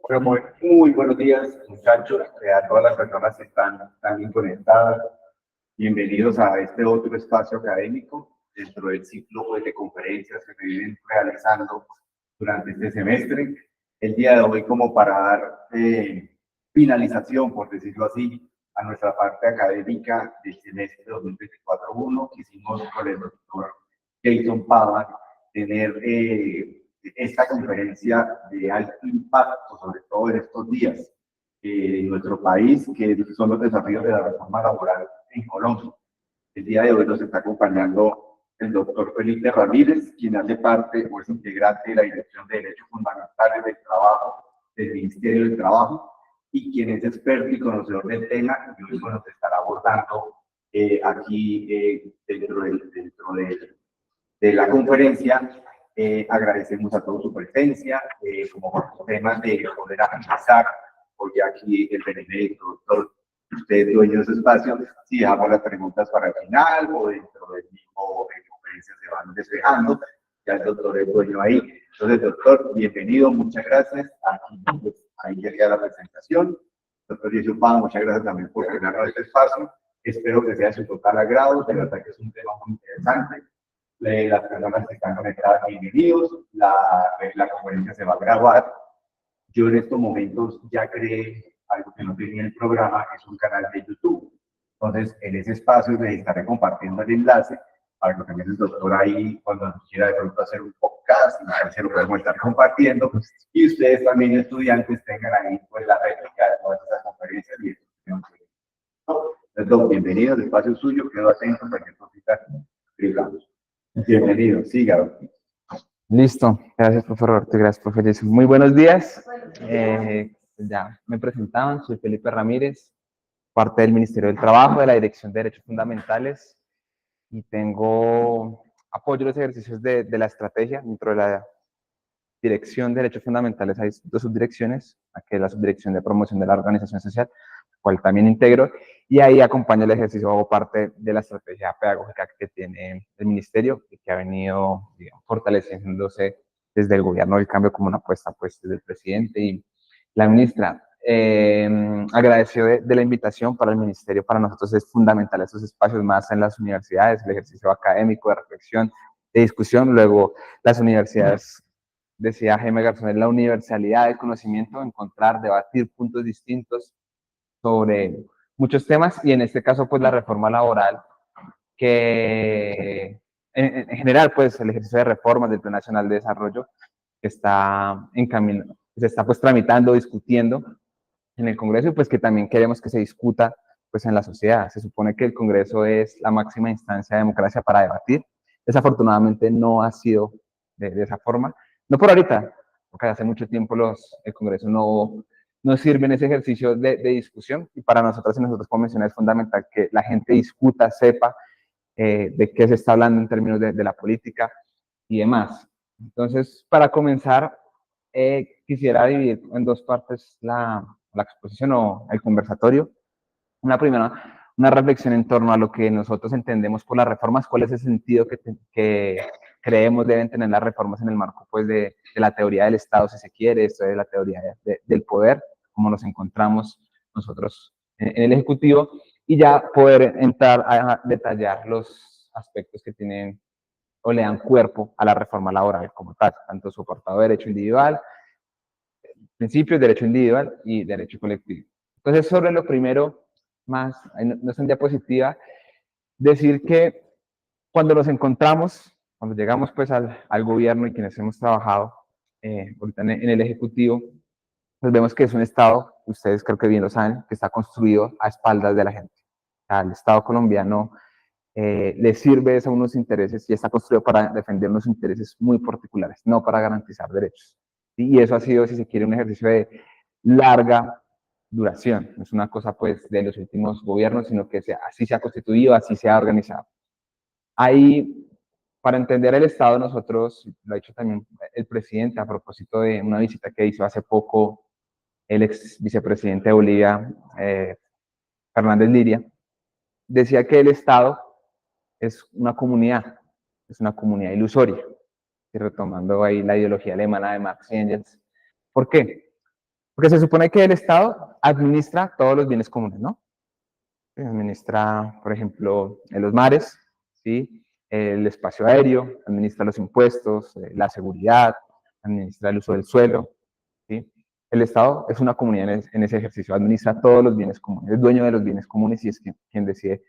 Bueno, muy buenos días, muchachos, a todas las personas que están también conectadas. Bienvenidos a este otro espacio académico dentro del ciclo de conferencias que se vienen realizando durante este semestre. El día de hoy, como para dar finalización, por decirlo así, a nuestra parte académica del semestre 2024-1, quisimos con el doctor Jason Pava tener esta conferencia de alto impacto, sobre todo en estos días en nuestro país, que son los desafíos de la reforma laboral en Colombia. El día de hoy nos está acompañando el doctor Felipe Ramírez, quien hace parte o es integrante de la Dirección de Derechos Fundamentales del Trabajo del Ministerio del Trabajo y quien es experto y conocedor del tema y hoy nos estará abordando aquí dentro de la conferencia. Agradecemos a todos su presencia, como temas de poder analizar, porque aquí el Benedetto, doctor, usted dueño de ese espacio, si dejamos las preguntas para el final o dentro del mismo conferencia se van despejando, ya el doctor es dueño ahí. Entonces, doctor, bienvenido, muchas gracias. Aquí, pues, ahí llega la presentación. Doctor Jesús Pava, muchas gracias también por tenernos este espacio. Espero que sea de su total agrado, de verdad que es un tema muy interesante. Las personas que están conectadas, bienvenidos. La conferencia se va a grabar. Yo en estos momentos ya creé algo que no tenía en el programa, es un canal de YouTube. Entonces, en ese espacio les estaré compartiendo el enlace para que también el doctor ahí, cuando quiera de pronto hacer un podcast, se lo podemos estar compartiendo. Y ustedes también, estudiantes, tengan ahí pues la réplica de todas estas conferencias. Entonces, bienvenidos, el espacio suyo, quedo atento para cualquier cosita. Bienvenido, siga. Listo, gracias, profe Roberto, gracias, profe Jason. Muy buenos días. Ya me presentaban, soy Felipe Ramírez, parte del Ministerio del Trabajo, de la Dirección de Derechos Fundamentales, y apoyo los ejercicios de la estrategia. Dentro de la Dirección de Derechos Fundamentales hay dos subdirecciones, que es la subdirección de promoción de la organización social, cual también integro, y ahí acompaño el ejercicio, hago parte de la estrategia pedagógica que tiene el ministerio y que ha venido, digamos, fortaleciéndose desde el gobierno del cambio como una apuesta pues desde el presidente y la ministra. Agradeció de la invitación para el ministerio. Para nosotros es fundamental estos espacios más en las universidades, el ejercicio académico, de reflexión, de discusión. Luego las universidades, decía Jaime Garzón, es la universalidad del conocimiento, encontrar, debatir puntos distintos sobre muchos temas, y en este caso pues la reforma laboral, que en general pues el ejercicio de reformas del Plan Nacional de Desarrollo que está en camino, se está pues tramitando, discutiendo en el Congreso, y pues que también queremos que se discuta pues en la sociedad. Se supone que el Congreso es la máxima instancia de democracia para debatir. Desafortunadamente no ha sido de esa forma, no por ahorita, porque hace mucho tiempo el Congreso no sirve en ese ejercicio de discusión, y para nosotros y nosotros como mencioné es fundamental que la gente discuta, sepa de qué se está hablando en términos de la política y demás. Entonces, para comenzar, quisiera dividir en dos partes la exposición o el conversatorio. Una primera, una reflexión en torno a lo que nosotros entendemos por las reformas, cuál es el sentido que creemos deben tener las reformas en el marco pues, de la teoría del Estado, si se quiere, esto de la teoría del poder, como nos encontramos nosotros en el Ejecutivo, y ya poder entrar a detallar los aspectos que tienen o le dan cuerpo a la reforma laboral como tal, tanto su apartado de derecho individual, principios, derecho individual y derecho colectivo. Entonces, sobre lo primero, más, no es en diapositiva, decir que Cuando nos encontramos, cuando llegamos pues al gobierno y quienes hemos trabajado ahorita en el Ejecutivo, pues vemos que es un Estado, ustedes creo que bien lo saben, que está construido a espaldas de la gente. O sea, el Estado colombiano le sirve a unos intereses y está construido para defender unos intereses muy particulares, no para garantizar derechos. ¿Sí? Y eso ha sido, si se quiere, un ejercicio de larga duración. No es una cosa pues de los últimos gobiernos, sino que así se ha constituido, así se ha organizado. Ahí, para entender el Estado, nosotros, lo ha dicho también el presidente a propósito de una visita que hizo hace poco el ex vicepresidente de Bolivia, Fernández Liria, decía que el Estado es una comunidad ilusoria, y retomando ahí la ideología alemana de Marx y Engels. ¿Por qué? Porque se supone que el Estado administra todos los bienes comunes, ¿no? Administra, por ejemplo, los mares, ¿sí? El espacio aéreo, administra los impuestos, la seguridad, administra el uso del suelo, ¿sí? El Estado es una comunidad en ese ejercicio, administra todos los bienes comunes, es dueño de los bienes comunes y es quien decide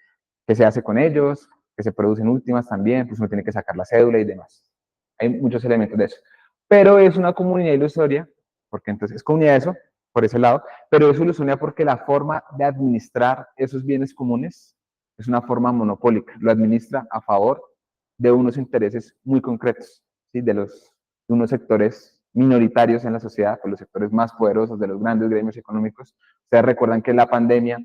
qué se hace con ellos, que se producen últimas también, pues uno tiene que sacar la cédula y demás. Hay muchos elementos de eso. Pero es una comunidad ilusoria, porque entonces es comunidad de eso, por ese lado, pero es ilusoria porque la forma de administrar esos bienes comunes es una forma monopólica, lo administra a favor de unos intereses muy concretos, ¿sí? De unos sectores minoritarios en la sociedad, de los sectores más poderosos, de los grandes gremios económicos. Ustedes recuerdan que en la pandemia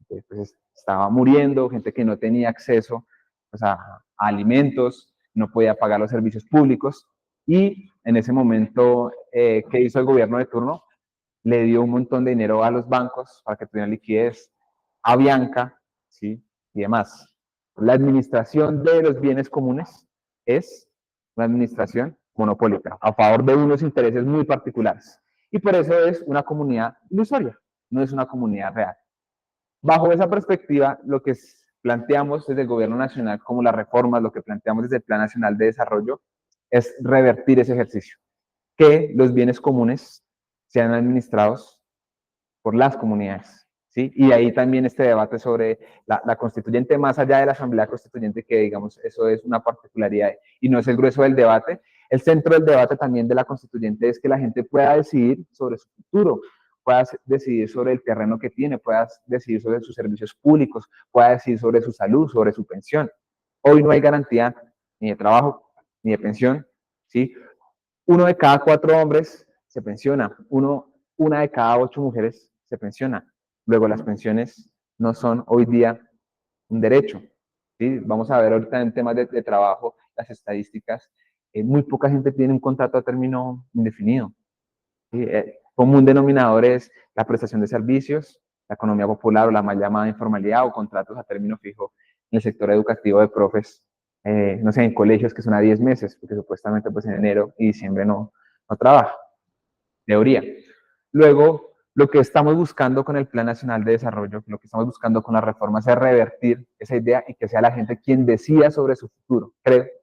pues, estaba muriendo, gente que no tenía acceso pues, a alimentos, no podía pagar los servicios públicos, y en ese momento, ¿qué hizo el gobierno de turno? Le dio un montón de dinero a los bancos para que tuvieran liquidez, a Bianca, ¿sí? Y demás. La administración de los bienes comunes es una administración monopólica, a favor de unos intereses muy particulares. Y por eso es una comunidad ilusoria, no es una comunidad real. Bajo esa perspectiva, lo que planteamos desde el gobierno nacional como las reformas, lo que planteamos desde el Plan Nacional de Desarrollo, es revertir ese ejercicio, que los bienes comunes sean administrados por las comunidades, ¿sí? Y ahí también este debate sobre la constituyente, más allá de la asamblea constituyente, que digamos, eso es una particularidad y no es el grueso del debate. El centro del debate también de la constituyente es que la gente pueda decidir sobre su futuro, pueda decidir sobre el terreno que tiene, pueda decidir sobre sus servicios públicos, pueda decidir sobre su salud, sobre su pensión. Hoy no hay garantía ni de trabajo, ni de pensión, ¿sí? 1 de cada 4 hombres se pensiona, una de cada 8 mujeres se pensiona. Luego las pensiones no son hoy día un derecho, ¿sí? Vamos a ver ahorita en temas de trabajo, las estadísticas, muy poca gente tiene un contrato a término indefinido, ¿sí? Común denominador es la prestación de servicios, la economía popular o la mal llamada informalidad o contratos a término fijo en el sector educativo de profes, no sé, en colegios que son a 10 meses, porque supuestamente pues en enero y diciembre no trabaja, teoría. Luego, lo que estamos buscando con el Plan Nacional de Desarrollo, lo que estamos buscando con las reformas es revertir esa idea y que sea la gente quien decida sobre su futuro.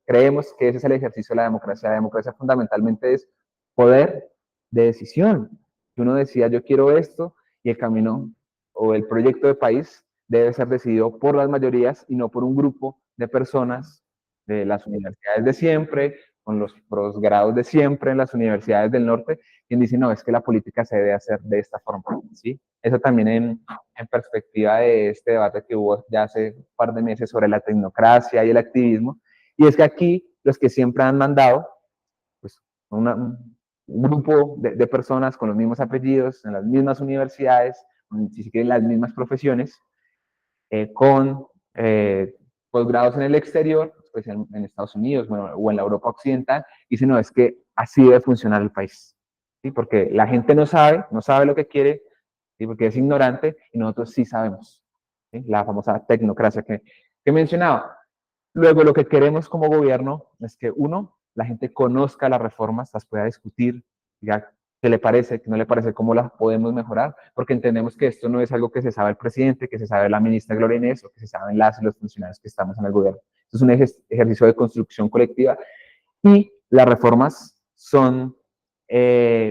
Creemos que ese es el ejercicio de la democracia. La democracia fundamentalmente es poder de decisión. Que uno decida, yo quiero esto, y el camino o el proyecto de país debe ser decidido por las mayorías y no por un grupo de personas de las universidades de siempre, con los posgrados de siempre en las universidades del norte, quien dice, no, es que la política se debe hacer de esta forma, ¿sí? Eso también en perspectiva de este debate que hubo ya hace un par de meses sobre la tecnocracia y el activismo, y es que aquí los que siempre han mandado, pues un grupo de personas con los mismos apellidos, en las mismas universidades, si se quieren las mismas profesiones, con posgrados en el exterior, pues en Estados Unidos, bueno, o en la Europa occidental, y dice, no, es que así debe funcionar el país, ¿sí? Porque la gente no sabe lo que quiere, ¿sí? Porque es ignorante, y nosotros sí sabemos, ¿sí? La famosa tecnocracia que mencionaba. Luego, lo que queremos como gobierno es que, uno, la gente conozca las reformas, las pueda discutir, diga qué le parece, qué no le parece, cómo las podemos mejorar, porque entendemos que esto no es algo que se sabe el presidente, que se sabe la ministra Gloria Inés, o que se saben las y los funcionarios que estamos en el gobierno. Esto es un ejercicio de construcción colectiva, y las reformas son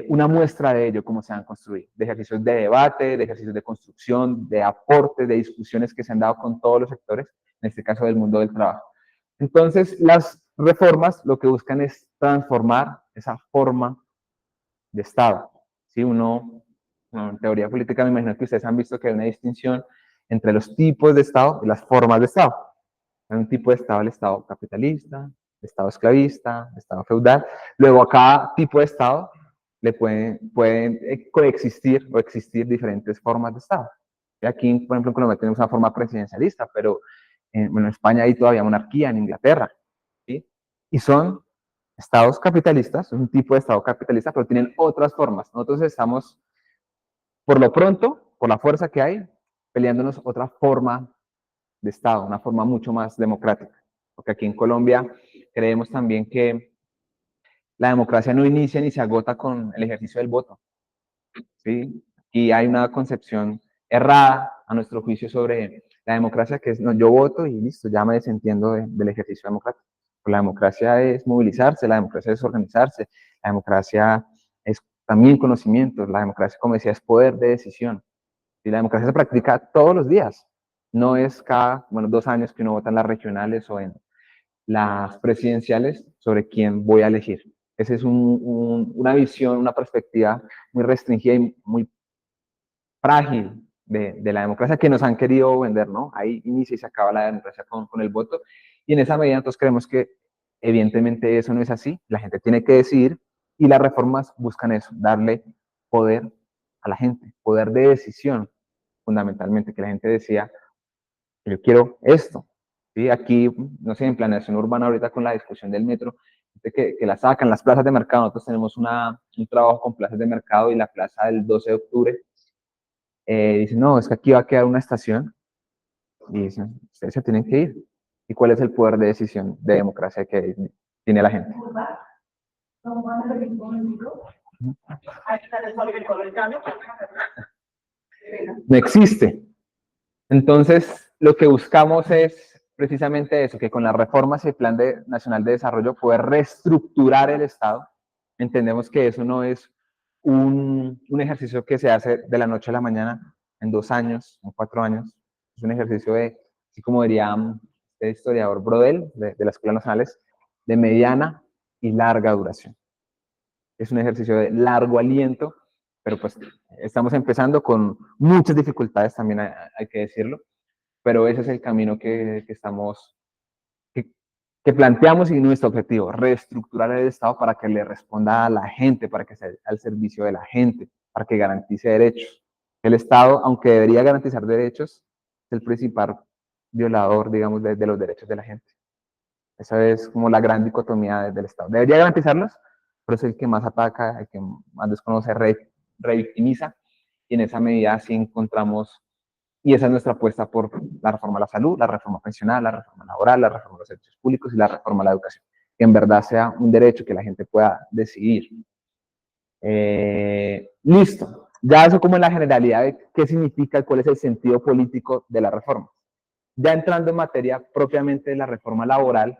una muestra de ello, cómo se han construido, de ejercicios de debate, de ejercicios de construcción, de aportes, de discusiones que se han dado con todos los sectores, en este caso del mundo del trabajo. Entonces, las reformas lo que buscan es transformar esa forma de Estado. ¿Sí? En teoría política me imagino que ustedes han visto que hay una distinción entre los tipos de Estado y las formas de Estado. Hay un tipo de Estado, el Estado capitalista, el Estado esclavista, el Estado feudal. Luego a cada tipo de Estado le pueden coexistir o existir diferentes formas de Estado. Y aquí, por ejemplo, en Colombia tenemos una forma presidencialista, pero en España hay todavía monarquía, en Inglaterra. ¿Sí? Y son estados capitalistas, es un tipo de estado capitalista, pero tienen otras formas. Nosotros estamos, por lo pronto, por la fuerza que hay, peleándonos otra forma de estado, una forma mucho más democrática. Porque aquí en Colombia creemos también que la democracia no inicia ni se agota con el ejercicio del voto. ¿Sí? Y hay una concepción errada, a nuestro juicio, sobre la democracia, que es, no, yo voto y listo, ya me desentiendo del ejercicio democrático. La democracia es movilizarse, la democracia es organizarse, la democracia es también conocimiento, la democracia, como decía, es poder de decisión. Y la democracia se practica todos los días, no es cada, 2 años que uno vota en las regionales o en las presidenciales sobre quién voy a elegir. Esa es una visión, una perspectiva muy restringida y muy frágil de la democracia que nos han querido vender, ¿no? Ahí inicia y se acaba la democracia con el voto. Y en esa medida nosotros creemos que evidentemente eso no es así, la gente tiene que decidir y las reformas buscan eso, darle poder a la gente, poder de decisión, fundamentalmente, que la gente decía, yo quiero esto. ¿Sí? Aquí, no sé, en planeación urbana ahorita con la discusión del metro, que la sacan, las plazas de mercado, nosotros tenemos un trabajo con plazas de mercado y la plaza del 12 de octubre dicen, no, es que aquí va a quedar una estación y dicen, ustedes se tienen que ir. ¿Y cuál es el poder de decisión de democracia que tiene la gente? No existe. Entonces, lo que buscamos es precisamente eso, que con las reformas y el Plan Nacional de Desarrollo poder reestructurar el Estado. Entendemos que eso no es un ejercicio que se hace de la noche a la mañana, en 2 años, en 4 años. Es un ejercicio de, así como diría el historiador Brodel, de las escuelas nacionales, de mediana y larga duración. Es un ejercicio de largo aliento, pero pues estamos empezando con muchas dificultades también, hay que decirlo, pero ese es el camino que estamos, que planteamos y nuestro objetivo, reestructurar el Estado para que le responda a la gente, para que sea al servicio de la gente, para que garantice derechos. El Estado, aunque debería garantizar derechos, es el principal violador, digamos, de los derechos de la gente. Esa es como la gran dicotomía del Estado. Debería garantizarlos, pero es el que más ataca, el que más desconoce, revictimiza, y en esa medida sí encontramos, y esa es nuestra apuesta por la reforma a la salud, la reforma pensional, la reforma laboral, la reforma a los servicios públicos y la reforma a la educación. Que en verdad sea un derecho que la gente pueda decidir. Listo. Ya eso como en la generalidad de qué significa y cuál es el sentido político de la reforma. Ya entrando en materia propiamente de la reforma laboral,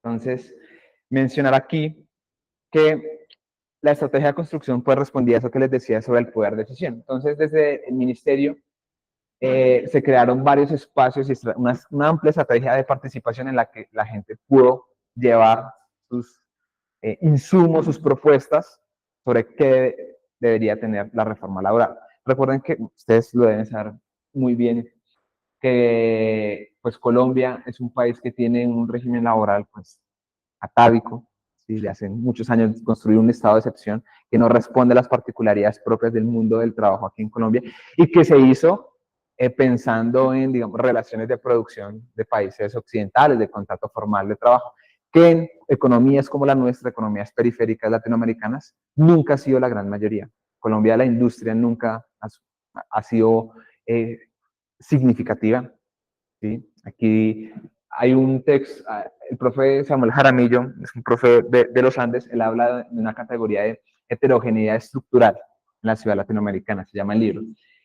entonces, mencionar aquí que la estrategia de construcción pues respondía a eso que les decía sobre el poder de decisión. Entonces, desde el ministerio se crearon varios espacios y una amplia estrategia de participación en la que la gente pudo llevar sus insumos, sus propuestas sobre qué debería tener la reforma laboral. Recuerden que ustedes lo deben saber muy bien, que pues Colombia es un país que tiene un régimen laboral pues atávico, ¿sí? De hace muchos años construir un estado de excepción que no responde a las particularidades propias del mundo del trabajo aquí en Colombia y que se hizo pensando en, digamos, relaciones de producción de países occidentales, de contrato formal de trabajo, que en economías como la nuestra, economías periféricas latinoamericanas, nunca ha sido la gran mayoría. Colombia, la industria nunca ha sido significativa. ¿Sí? Aquí hay un texto, el profe Samuel Jaramillo, es un profe de los Andes, él habla de una categoría de heterogeneidad estructural en la ciudad latinoamericana, se llama el libro.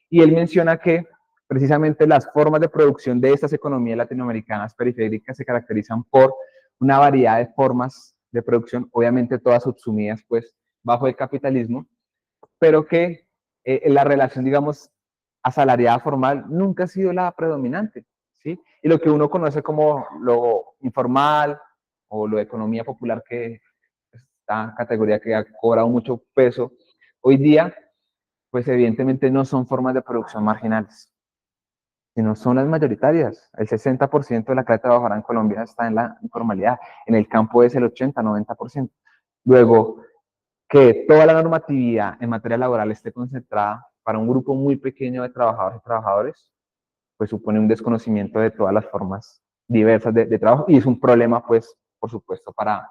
Y él menciona que precisamente las formas de producción de estas economías latinoamericanas periféricas se caracterizan por una variedad de formas de producción, obviamente todas subsumidas pues bajo el capitalismo, pero que la relación, digamos, asalariada formal nunca ha sido la predominante, ¿sí? Y lo que uno conoce como lo informal o lo de economía popular, que esta categoría que ha cobrado mucho peso hoy día, pues evidentemente no son formas de producción marginales, sino son las mayoritarias. El 60% de la clase trabajadora en Colombia está en la informalidad, en el campo es el 80-90%. Luego, que toda la normatividad en materia laboral esté concentrada para un grupo muy pequeño de trabajadores y trabajadores, pues supone un desconocimiento de todas las formas diversas de trabajo y es un problema, pues, por supuesto, para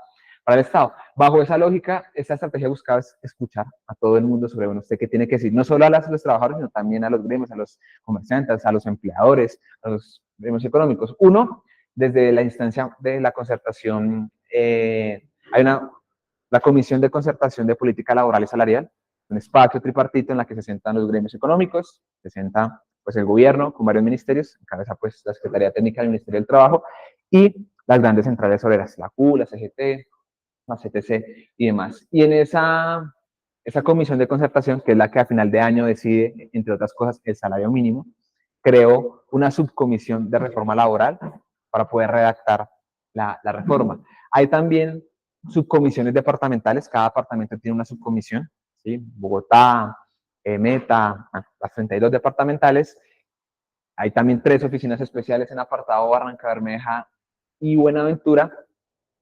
el Estado. Bajo esa lógica, esta estrategia buscaba escuchar a todo el mundo sobre, bueno, usted qué tiene que decir, no solo a los trabajadores, sino también a los gremios, a los comerciantes, a los empleadores, a los gremios económicos. Uno, desde la instancia de la concertación, hay la Comisión de Concertación de Política Laboral y Salarial, un espacio tripartito en la que se sientan los gremios económicos, se sienta pues el gobierno con varios ministerios, encabeza pues la Secretaría Técnica del Ministerio del Trabajo y las grandes centrales obreras, la CU, la CGT, la CTC y demás. Y en esa comisión de concertación, que es la que a final de año decide, entre otras cosas, el salario mínimo, creó una subcomisión de reforma laboral para poder redactar la reforma. Hay también subcomisiones departamentales, cada departamento tiene una subcomisión, ¿sí? Bogotá, Meta, las 32 departamentales. Hay también 3 oficinas especiales en apartado Barranca Bermeja y Buenaventura.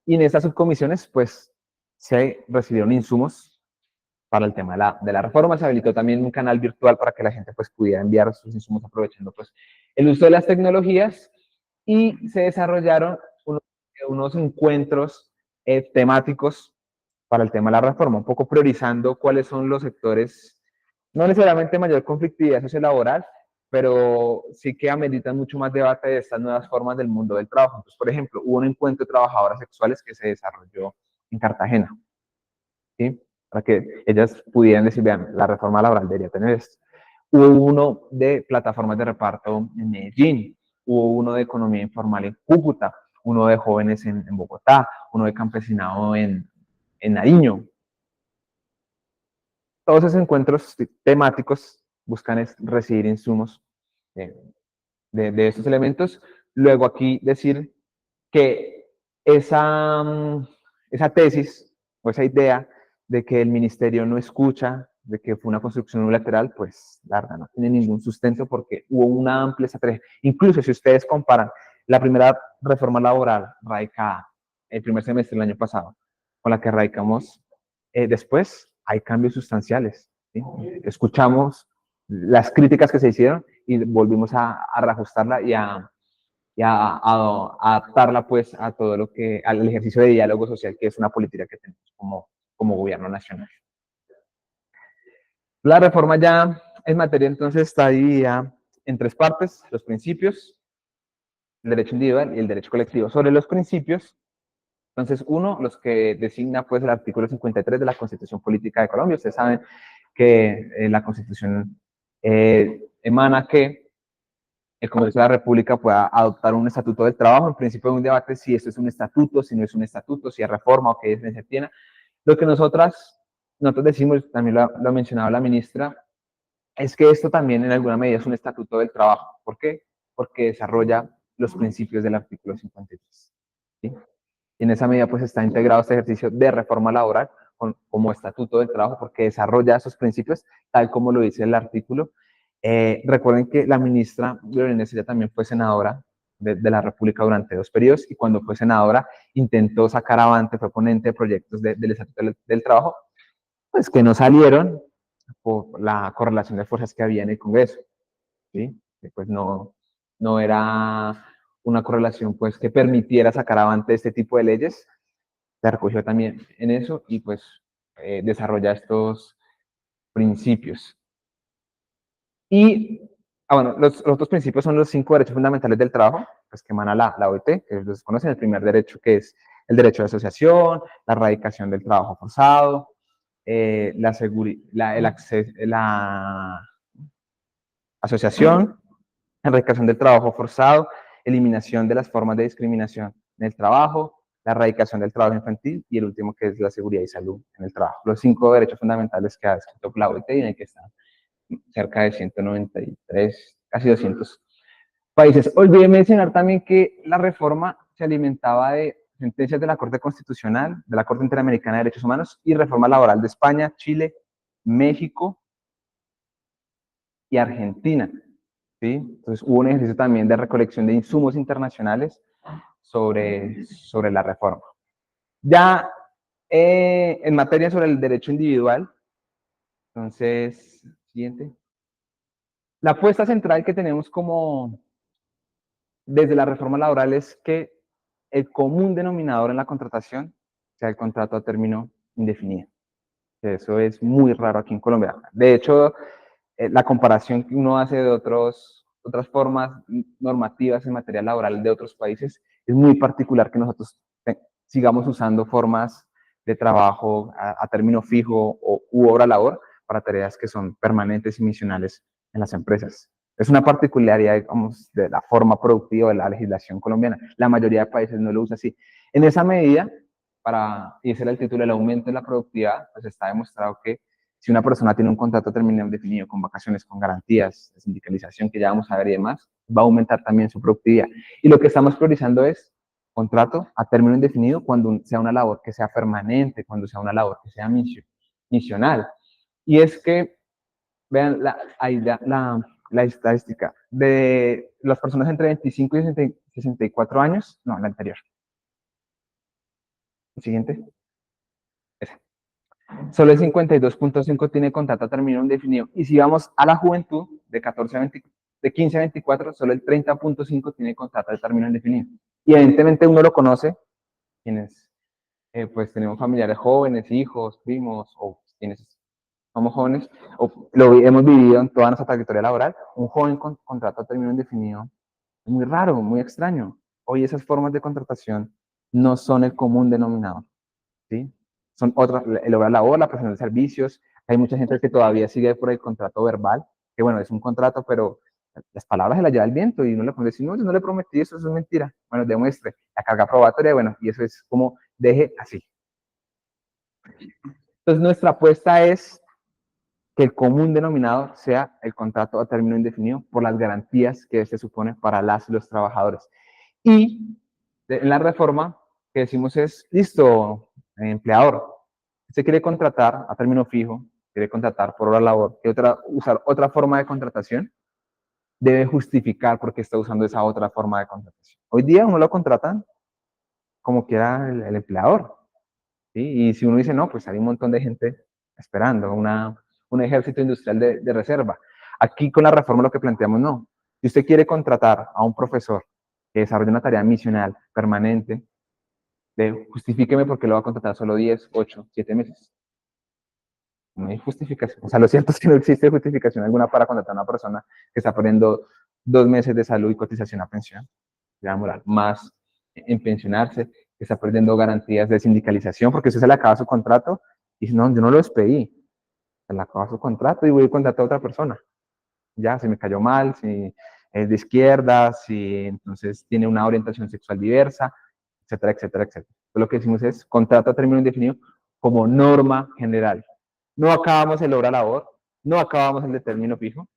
Y en estas subcomisiones, pues, se recibieron insumos para el tema de la reforma. Se habilitó también un canal virtual para que la gente pues, pudiera enviar sus insumos aprovechando pues, el uso de las tecnologías y se desarrollaron unos encuentros temáticos para el tema de la reforma, un poco priorizando cuáles son los sectores, no necesariamente mayor conflictividad sociolaboral, pero sí que ameritan mucho más debate de estas nuevas formas del mundo del trabajo. Entonces, por ejemplo, hubo un encuentro de trabajadoras sexuales que se desarrolló en Cartagena, ¿sí? Para que ellas pudieran decir, vean, la reforma laboral debería tener esto. Hubo uno de plataformas de reparto en Medellín, hubo uno de economía informal en Cúcuta, uno de jóvenes en Bogotá, uno de campesinado en Nariño. Todos esos encuentros temáticos buscan recibir insumos de estos elementos. Luego aquí decir que esa tesis o esa idea de que el ministerio no escucha, de que fue una construcción unilateral, pues la verdad no tiene ningún sustento porque hubo una amplia estrategia. Incluso si ustedes comparan la primera reforma laboral radicada el primer semestre del año pasado con la que radicamos después, hay cambios sustanciales. ¿Sí? Escuchamos las críticas que se hicieron y volvimos a reajustarla y a adaptarla pues a todo lo que, al ejercicio de diálogo social, que es una política que tenemos como gobierno nacional. La reforma ya en materia entonces está dividida en 3 partes, los principios, el derecho individual y el derecho colectivo. Sobre los principios, entonces, uno, los que designa pues el artículo 53 de la Constitución Política de Colombia. Ustedes saben que la Constitución emana que el Congreso de la República pueda adoptar un estatuto del trabajo. En principio, un debate si esto es un estatuto, si no es un estatuto, si es reforma o qué diferencia tiene. Lo que nosotros decimos, también lo ha mencionado la ministra, es que esto también en alguna medida es un estatuto del trabajo. ¿Por qué? Porque desarrolla los principios del artículo 53. ¿Sí? Y en esa medida pues está integrado este ejercicio de reforma laboral como estatuto del trabajo porque desarrolla esos principios tal como lo dice el artículo. Recuerden que la ministra Gloria Estella también fue senadora de la República durante 2 periodos y cuando fue senadora intentó sacar avante, fue ponente de proyectos del Estatuto del Trabajo, pues que no salieron por la correlación de fuerzas que había en el Congreso, ¿sí? Que pues no era una correlación pues que permitiera sacar avante este tipo de leyes. Se recogió también en eso y pues desarrolla estos principios. Y, bueno, los otros principios son los 5 derechos fundamentales del trabajo, pues que emana la OIT, que los conocen, el primer derecho que es el derecho de asociación, la erradicación del trabajo forzado, la asociación, erradicación del trabajo forzado, eliminación de las formas de discriminación en el trabajo, la erradicación del trabajo infantil y el último que es la seguridad y salud en el trabajo. Los 5 derechos fundamentales que ha descrito la OIT y en el que están cerca de 193, casi 200 países. Olvidé mencionar también que la reforma se alimentaba de sentencias de la Corte Constitucional, de la Corte Interamericana de Derechos Humanos y reforma laboral de España, Chile, México y Argentina. ¿Sí? Entonces hubo un ejercicio también de recolección de insumos internacionales sobre la reforma. Ya en materia sobre el derecho individual, entonces, siguiente. La apuesta central que tenemos como desde la reforma laboral es que el común denominador en la contratación sea el contrato a término indefinido. Eso es muy raro aquí en Colombia. De hecho, la comparación que uno hace de otras formas normativas en materia laboral de otros países es muy particular que nosotros sigamos usando formas de trabajo a término fijo u hora labor para tareas que son permanentes y misionales en las empresas. Es una particularidad, digamos, de la forma productiva de la legislación colombiana. La mayoría de países no lo usa así. En esa medida, y ese era el título, el aumento de la productividad, pues está demostrado que si una persona tiene un contrato terminado indefinido con vacaciones, con garantías de sindicalización que ya vamos a ver y demás, va a aumentar también su productividad. Y lo que estamos priorizando es contrato a término indefinido cuando sea una labor que sea permanente, cuando sea una labor que sea misional. Y es que, vean, la estadística de las personas entre 25 y 64 años, no, la anterior. El siguiente. Esa. Solo el 52.5 tiene contrato a término indefinido. Y si vamos a la juventud, de 15 a 24, solo el 30.5 tiene contrato a término indefinido. Y evidentemente uno lo conoce, quienes pues tenemos familiares jóvenes, hijos, primos, o quienes somos jóvenes, o lo hemos vivido en toda nuestra trayectoria laboral, un joven con contrato a término indefinido es muy raro, muy extraño. Hoy esas formas de contratación no son el común denominador, ¿sí? Son otras, el hora labor, la prestación de servicios. Hay mucha gente que todavía sigue por el contrato verbal, que bueno, es un contrato, pero las palabras se las lleva el viento y uno le puede decir, no, yo no le prometí eso, eso es mentira. Bueno, demuestre la carga probatoria, bueno, y eso es como deje así. Entonces, nuestra apuesta es que el común denominador sea el contrato a término indefinido por las garantías que este supone para las y los trabajadores. Y en la reforma que decimos es, listo, empleador, usted quiere contratar a término fijo, quiere contratar por hora labor, quiere usar otra forma de contratación, debe justificar por qué está usando esa otra forma de contratación. Hoy día uno lo contratan como quiera el empleador, ¿sí? Y si uno dice no, pues hay un montón de gente esperando, un ejército industrial de reserva. Aquí con la reforma lo que planteamos, no. Si usted quiere contratar a un profesor que desarrolle una tarea misional permanente, justifíqueme por qué lo va a contratar solo 10, 8, 7 meses. No hay justificación. O sea, lo cierto es que no existe justificación alguna para contratar a una persona que está perdiendo 2 meses de salud y cotización a pensión. Va a demorar más en pensionarse, que está perdiendo garantías de sindicalización, porque usted se le acaba su contrato y dice, no, yo no lo despedí, se le acaba su contrato y voy a contratar a otra persona. Ya, si me cayó mal, si es de izquierda, si entonces tiene una orientación sexual diversa, etcétera, etcétera, etcétera. Entonces, lo que decimos es contrato a término indefinido como norma general. No acabamos el hora labor, no acabamos el de término fijo,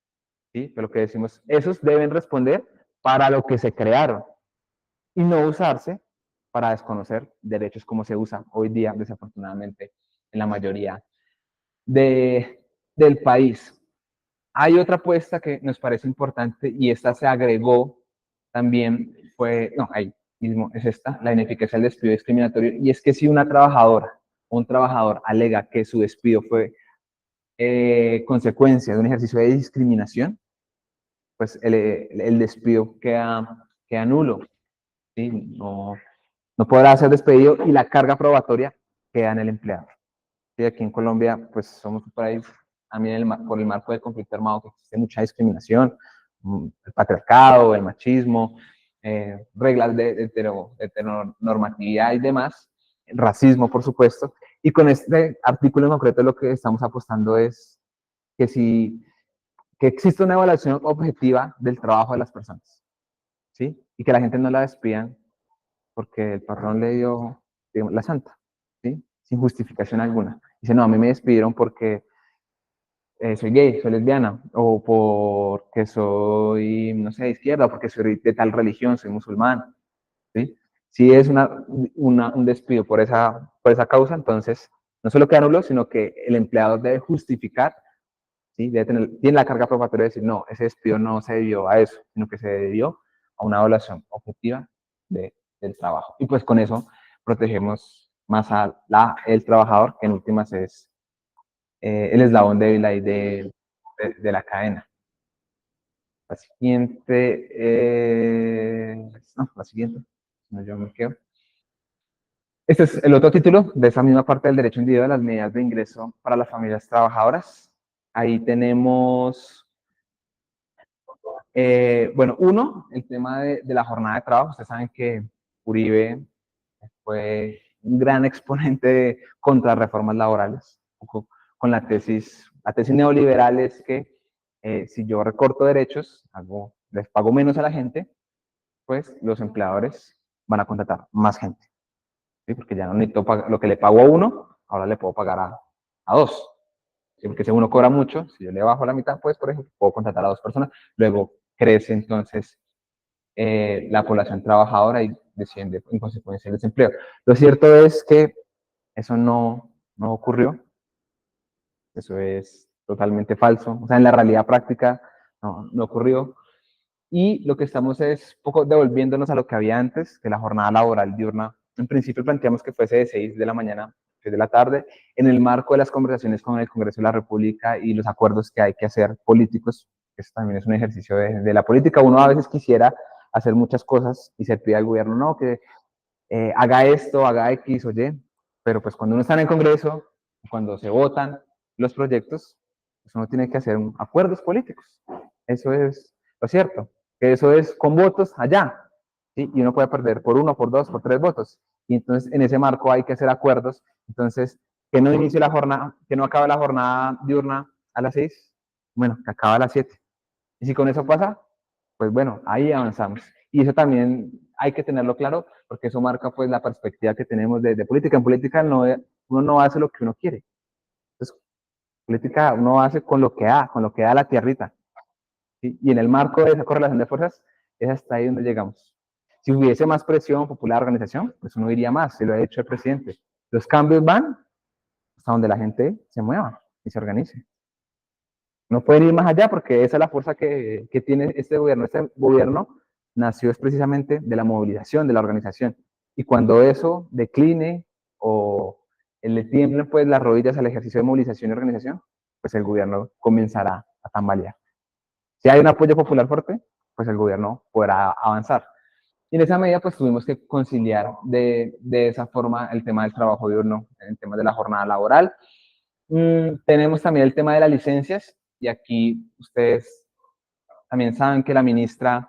¿sí? Pero lo que decimos, esos deben responder para lo que se crearon y no usarse para desconocer derechos como se usa hoy día, desafortunadamente, en la mayoría del país. Hay otra apuesta que nos parece importante y esta se agregó también, ahí mismo es esta, la ineficacia del despido discriminatorio, y es que si una trabajadora o un trabajador alega que su despido fue consecuencia de un ejercicio de discriminación, pues el despido queda nulo, ¿sí? No podrá ser despedido y la carga probatoria queda en el empleador. Y aquí en Colombia, pues somos un país, también por el marco del conflicto armado, que existe mucha discriminación, el patriarcado, el machismo, reglas de heteronormatividad y demás, el racismo, por supuesto. Y con este artículo en concreto lo que estamos apostando es que exista una evaluación objetiva del trabajo de las personas, ¿sí? Y que la gente no la despidan porque el patrón le dio, digamos, la santa, ¿sí? Sin justificación alguna. Dice, no, a mí me despidieron porque soy gay, soy lesbiana, o porque soy, no sé, de izquierda, o porque soy de tal religión, soy musulmán, ¿sí? Si es un despido por esa causa, entonces no solo queda nulo, sino que el empleado debe justificar, ¿sí? Tiene la carga probatoria de decir, no, ese despido no se debió a eso, sino que se debió a una evaluación objetiva del trabajo. Y pues con eso protegemos más el trabajador, que en últimas es el eslabón débil ahí de la cadena. La siguiente, no, la siguiente, no, yo me quedo. Este es el otro título de esa misma parte del derecho individual, las medidas de ingreso para las familias trabajadoras. Ahí tenemos, bueno, uno, el tema de la jornada de trabajo. Ustedes saben que Uribe fue un gran exponente contra reformas laborales, con la tesis neoliberal es que si yo recorto derechos, les pago menos a la gente, pues los empleadores van a contratar más gente, ¿sí? Porque ya no necesito pagar lo que le pago a uno, ahora le puedo pagar a dos. ¿Sí? Porque si uno cobra mucho, si yo le bajo la mitad, pues, por ejemplo, puedo contratar a dos personas, luego crece entonces la población trabajadora y desciende en consecuencia el desempleo. Lo cierto es que eso no ocurrió, eso es totalmente falso, o sea, en la realidad práctica no ocurrió. Y lo que estamos es poco devolviéndonos a lo que había antes, que la jornada laboral diurna, en principio planteamos que fuese de 6 de la mañana a 6 de la tarde, en el marco de las conversaciones con el Congreso de la República y los acuerdos que hay que hacer políticos, que eso también es un ejercicio de la política. Uno a veces quisiera hacer muchas cosas y se pide al gobierno, no, que haga esto, haga X o Y, pero pues cuando uno está en el Congreso, cuando se votan los proyectos, pues uno tiene que hacer acuerdos políticos. Eso es lo cierto, que eso es con votos allá, ¿sí? Y uno puede perder por uno, por dos, por tres votos. Y entonces en ese marco hay que hacer acuerdos. Entonces, que no inicie la jornada, que no acabe la jornada diurna a las 6, bueno, que acabe a las 7. Y si con eso pasa, pues bueno, ahí avanzamos. Y eso también hay que tenerlo claro, porque eso marca pues la perspectiva que tenemos de política. En política uno no hace lo que uno quiere. Entonces, política uno hace con lo que da la tierrita. ¿Sí? Y en el marco de esa correlación de fuerzas, es hasta ahí donde llegamos. Si hubiese más presión popular organización, pues uno iría más, se lo ha hecho el presidente. Los cambios van hasta donde la gente se mueva y se organice. No pueden ir más allá porque esa es la fuerza que tiene este gobierno. Este gobierno nació es precisamente de la movilización, de la organización. Y cuando eso decline o le tiemblen pues las rodillas al ejercicio de movilización y organización, pues el gobierno comenzará a tambalear. Si hay un apoyo popular fuerte, pues el gobierno podrá avanzar. Y en esa medida, pues tuvimos que conciliar de esa forma el tema del trabajo diurno, el tema de la jornada laboral. Tenemos también el tema de las licencias, y aquí ustedes también saben que la ministra,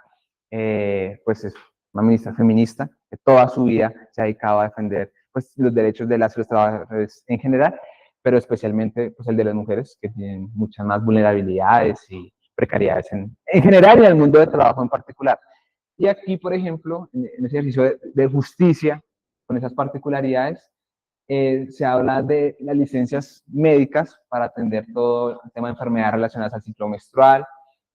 pues es una ministra feminista, que toda su vida se ha dedicado a defender pues, los derechos de las y los trabajadores en general, pero especialmente pues, el de las mujeres, que tienen muchas más vulnerabilidades y precariedades en general y en el mundo del trabajo en particular. Y aquí, por ejemplo, en ese ejercicio de justicia, con esas particularidades, se habla de las licencias médicas para atender todo el tema de enfermedades relacionadas al ciclo menstrual,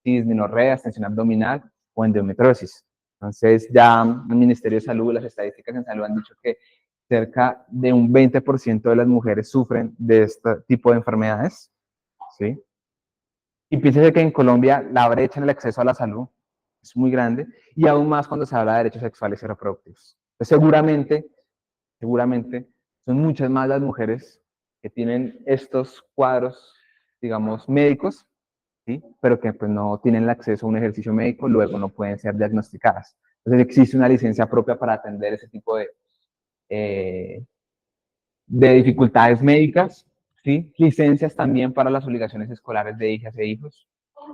dismenorrea, extensión abdominal o endometriosis. Entonces, ya el Ministerio de Salud, las estadísticas en salud han dicho que cerca de un 20% de las mujeres sufren de este tipo de enfermedades, ¿sí? Y piénsese que en Colombia la brecha en el acceso a la salud es muy grande y aún más cuando se habla de derechos sexuales y reproductivos. Entonces, seguramente son muchas más las mujeres que tienen estos cuadros, digamos, médicos, ¿sí? Pero que pues, no tienen el acceso a un ejercicio médico, luego no pueden ser diagnosticadas. Entonces existe una licencia propia para atender ese tipo eh, de dificultades médicas, ¿sí? Licencias también para las obligaciones escolares de hijas e hijos,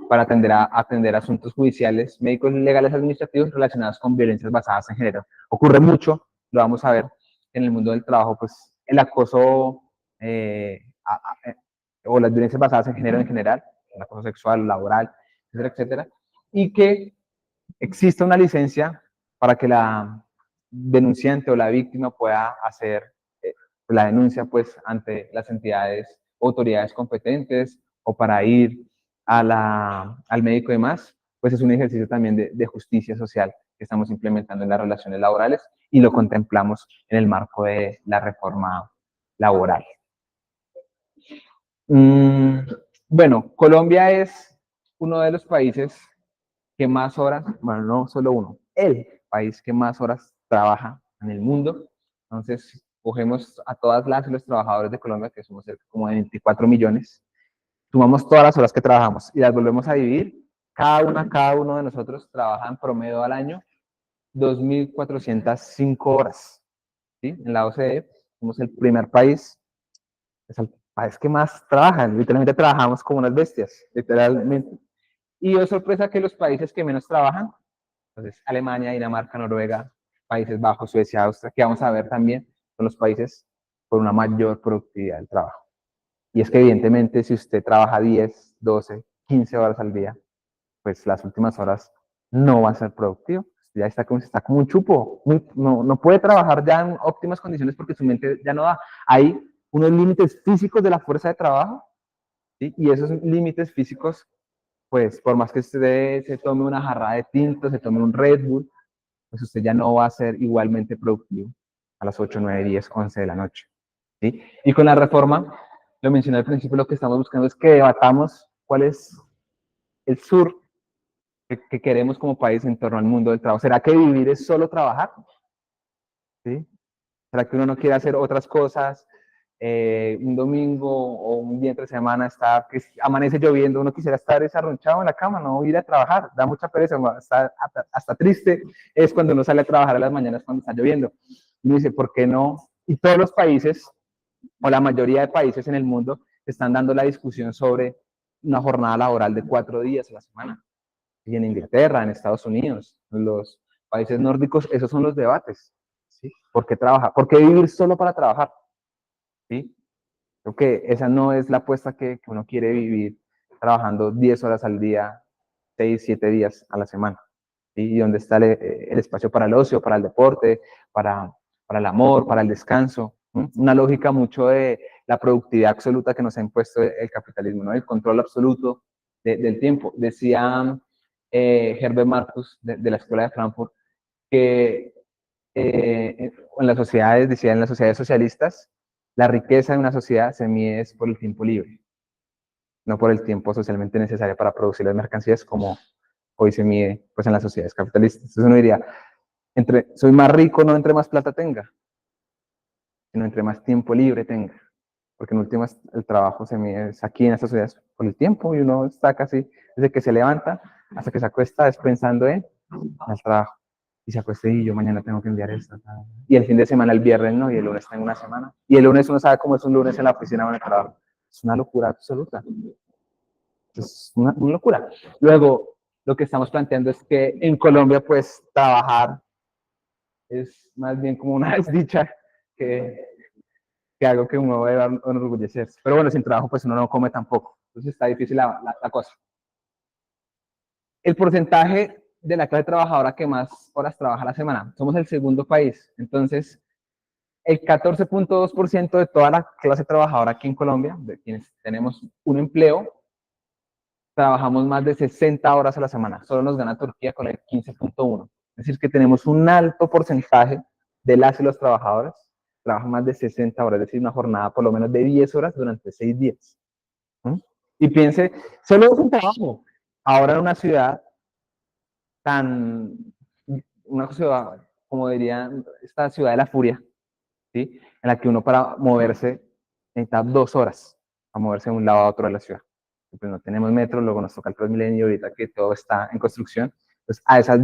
para atender asuntos judiciales, médicos, legales, administrativos relacionados con violencias basadas en género. Ocurre mucho, lo vamos a ver en el mundo del trabajo, pues el acoso o las violencias basadas en género en general, el acoso sexual, laboral, etcétera, etcétera, y que exista una licencia para que la denunciante o la víctima pueda hacer la denuncia pues ante las entidades, autoridades competentes o para ir al médico y demás, pues es un ejercicio también de justicia social que estamos implementando en las relaciones laborales y lo contemplamos en el marco de la reforma laboral. Bueno, Colombia es uno de los países que más horas, bueno, no solo uno, el país que más horas trabaja en el mundo. Entonces, cogemos a todas las y los trabajadores de Colombia, que somos cerca como de 24 millones, sumamos todas las horas que trabajamos y las volvemos a dividir. Cada uno de nosotros trabaja en promedio al año 2.405 horas. ¿Sí? En la OCDE somos el primer país, es el país que más trabaja, literalmente trabajamos como unas bestias, literalmente. Y es sorpresa que los países que menos trabajan, entonces Alemania, Dinamarca, Noruega, Países Bajos, Suecia, Austria, que vamos a ver también, son los países con una mayor productividad del trabajo. Y es que evidentemente si usted trabaja 10, 12, 15 horas al día, pues las últimas horas no va a ser productivo. Ya está como un chupo, no puede trabajar ya en óptimas condiciones porque su mente ya no da. Hay unos límites físicos de la fuerza de trabajo, ¿sí? Y esos límites físicos, pues por más que usted se tome una jarra de tinto, se tome un Red Bull, pues usted ya no va a ser igualmente productivo a las 8, 9, 10, 11 de la noche. ¿Sí? Y con la reforma, lo mencioné al principio, lo que estamos buscando es que debatamos cuál es el sur que queremos como país en torno al mundo del trabajo. ¿Será que vivir es solo trabajar? ¿Sí? ¿Será que uno no quiere hacer otras cosas? Un domingo o un día entre semana está, que amanece lloviendo, uno quisiera estar desarronchado en la cama, no ir a trabajar, da mucha pereza, hasta triste es cuando uno sale a trabajar a las mañanas cuando está lloviendo. Y uno dice, ¿por qué no? Y todos los países, o la mayoría de países en el mundo, están dando la discusión sobre una jornada laboral de 4 días a la semana. Y en Inglaterra, en Estados Unidos, en los países nórdicos, esos son los debates. ¿Sí? ¿Por qué trabajar? ¿Por qué vivir solo para trabajar? ¿Sí? Creo que esa no es la apuesta que uno quiere vivir trabajando 10 horas al día, 6, 7 días a la semana. ¿Sí? Y donde está el espacio para el ocio, para el deporte, para el amor, para el descanso. ¿Sí? Una lógica mucho de la productividad absoluta que nos ha impuesto el capitalismo, ¿no? El control absoluto del tiempo. Decía Herbert Marcus de la Escuela de Frankfurt que en las sociedades, decía, en las sociedades socialistas, la riqueza de una sociedad se mide por el tiempo libre, no por el tiempo socialmente necesario para producir las mercancías como hoy se mide pues, en las sociedades capitalistas. Entonces uno diría, soy más rico no entre más plata tenga, sino entre más tiempo libre tenga. Porque en últimas el trabajo se mide aquí en estas sociedades por el tiempo y uno está casi desde que se levanta hasta que se acuesta es pensando en el trabajo. Y se acuesta y yo mañana tengo que enviar esto. Y el fin de semana, el viernes no, y el lunes tengo una semana. Y el lunes uno sabe cómo es un lunes en la oficina o en el trabajo. Es una locura absoluta. Es una locura. Luego, lo que estamos planteando es que en Colombia, pues, trabajar es más bien como una desdicha que algo que uno debe enorgullecerse. Pero bueno, sin trabajo, pues uno no come tampoco. Entonces está difícil la cosa. El porcentaje de la clase trabajadora que más horas trabaja a la semana. Somos el segundo país. Entonces, el 14.2% de toda la clase trabajadora aquí en Colombia, de quienes tenemos un empleo, trabajamos más de 60 horas a la semana. Solo nos gana Turquía con el 15.1. Es decir, que tenemos un alto porcentaje de las y los trabajadores trabajan más de 60 horas, es decir, una jornada por lo menos de 10 horas durante 6 días. ¿Mm? Y piense, solo es un trabajo. Ahora en una ciudad una ciudad, como diría esta ciudad de la furia, ¿sí? En la que uno para moverse necesita 2 horas para moverse de un lado a otro de la ciudad. Pues no tenemos metro, luego nos toca el Transmilenio ahorita que todo está en construcción. Entonces a esas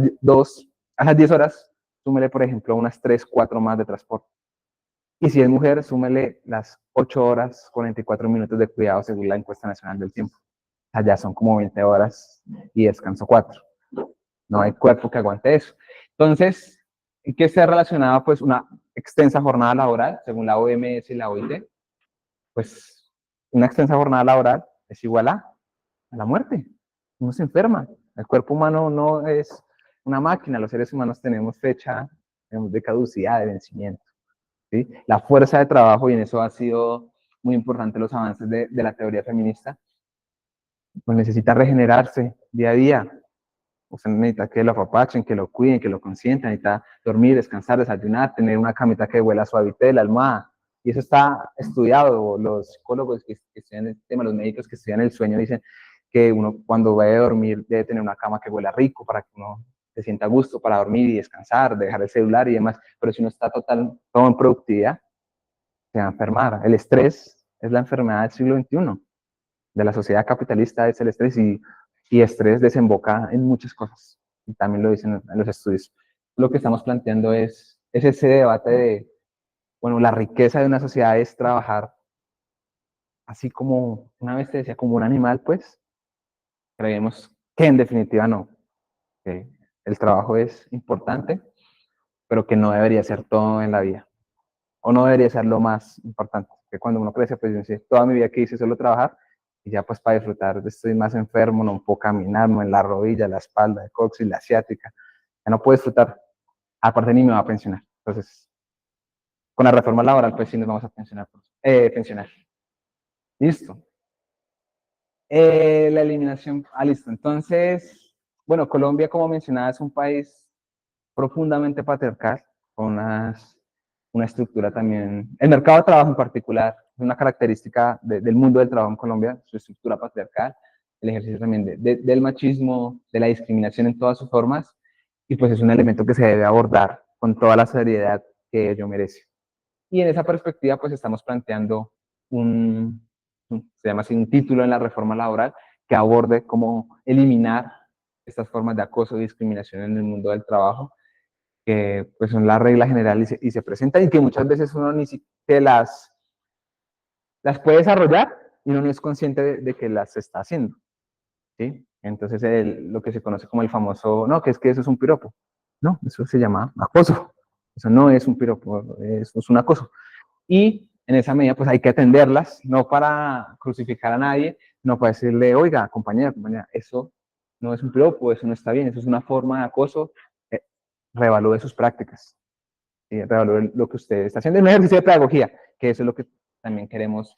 10 horas, súmele por ejemplo unas 3, 4 más de transporte. Y si es mujer, súmele las 8 horas, 44 minutos de cuidado según la encuesta nacional del tiempo. Allá son como 20 horas y descanso 4. No hay cuerpo que aguante eso. Entonces, ¿qué está relacionado? Pues una extensa jornada laboral, según la OMS y la OIT, pues una extensa jornada laboral es igual a la muerte. Uno se enferma. El cuerpo humano no es una máquina. Los seres humanos tenemos fecha de caducidad, de vencimiento. ¿Sí? La fuerza de trabajo, y en eso ha sido muy importante los avances de la teoría feminista, pues necesita regenerarse día a día. Usted necesita que lo apapachen, que lo cuiden, que lo consientan, necesita dormir, descansar, desayunar, tener una camita que huela suavite, la almohada. Y eso está estudiado. Los psicólogos que estudian el tema, los médicos que estudian el sueño dicen que uno cuando va a dormir debe tener una cama que huela rico para que uno se sienta a gusto para dormir y descansar, dejar el celular y demás. Pero si uno está todo en productividad, se va a enfermar. El estrés es la enfermedad del siglo XXI, de la sociedad capitalista es el estrés y estrés desemboca en muchas cosas. Y también lo dicen en los estudios. Lo que estamos planteando es ese debate de, bueno, la riqueza de una sociedad es trabajar así como, una vez te decía, como un animal, pues, creemos que en definitiva no. Que el trabajo es importante, pero que no debería ser todo en la vida. O no debería ser lo más importante. Que cuando uno crece, pues yo decía, toda mi vida que hice solo trabajar, y ya pues para disfrutar estoy más enfermo, no puedo caminar, no en la rodilla, la espalda, el coxis, la asiática, ya no puedo disfrutar, aparte ni me va a pensionar. Entonces, con la reforma laboral, pues sí nos vamos a pensionar. Pensionar. Listo. La eliminación, listo. Entonces, bueno, Colombia, como mencionaba, es un país profundamente patriarcal, con una estructura también, el mercado de trabajo en particular, es una característica del mundo del trabajo en Colombia, su estructura patriarcal, el ejercicio también del machismo, de la discriminación en todas sus formas, y pues es un elemento que se debe abordar con toda la seriedad que ello merece. Y en esa perspectiva, pues estamos planteando se llama así, un título en la reforma laboral que aborde cómo eliminar estas formas de acoso y discriminación en el mundo del trabajo, que pues son la regla general y se presentan y que muchas veces uno ni siquiera las puede desarrollar y uno no es consciente de que las está haciendo, ¿sí? Entonces lo que se conoce como el famoso, no, que es que eso es un piropo. No, eso se llama acoso. Eso no es un piropo, eso es un acoso. Y en esa medida pues hay que atenderlas, no para crucificar a nadie, no para decirle, oiga, compañera, compañera, eso no es un piropo, eso no está bien, eso es una forma de acoso, reevalúe sus prácticas, reevalúe lo que usted está haciendo, es un ejercicio de pedagogía, que eso es lo que también queremos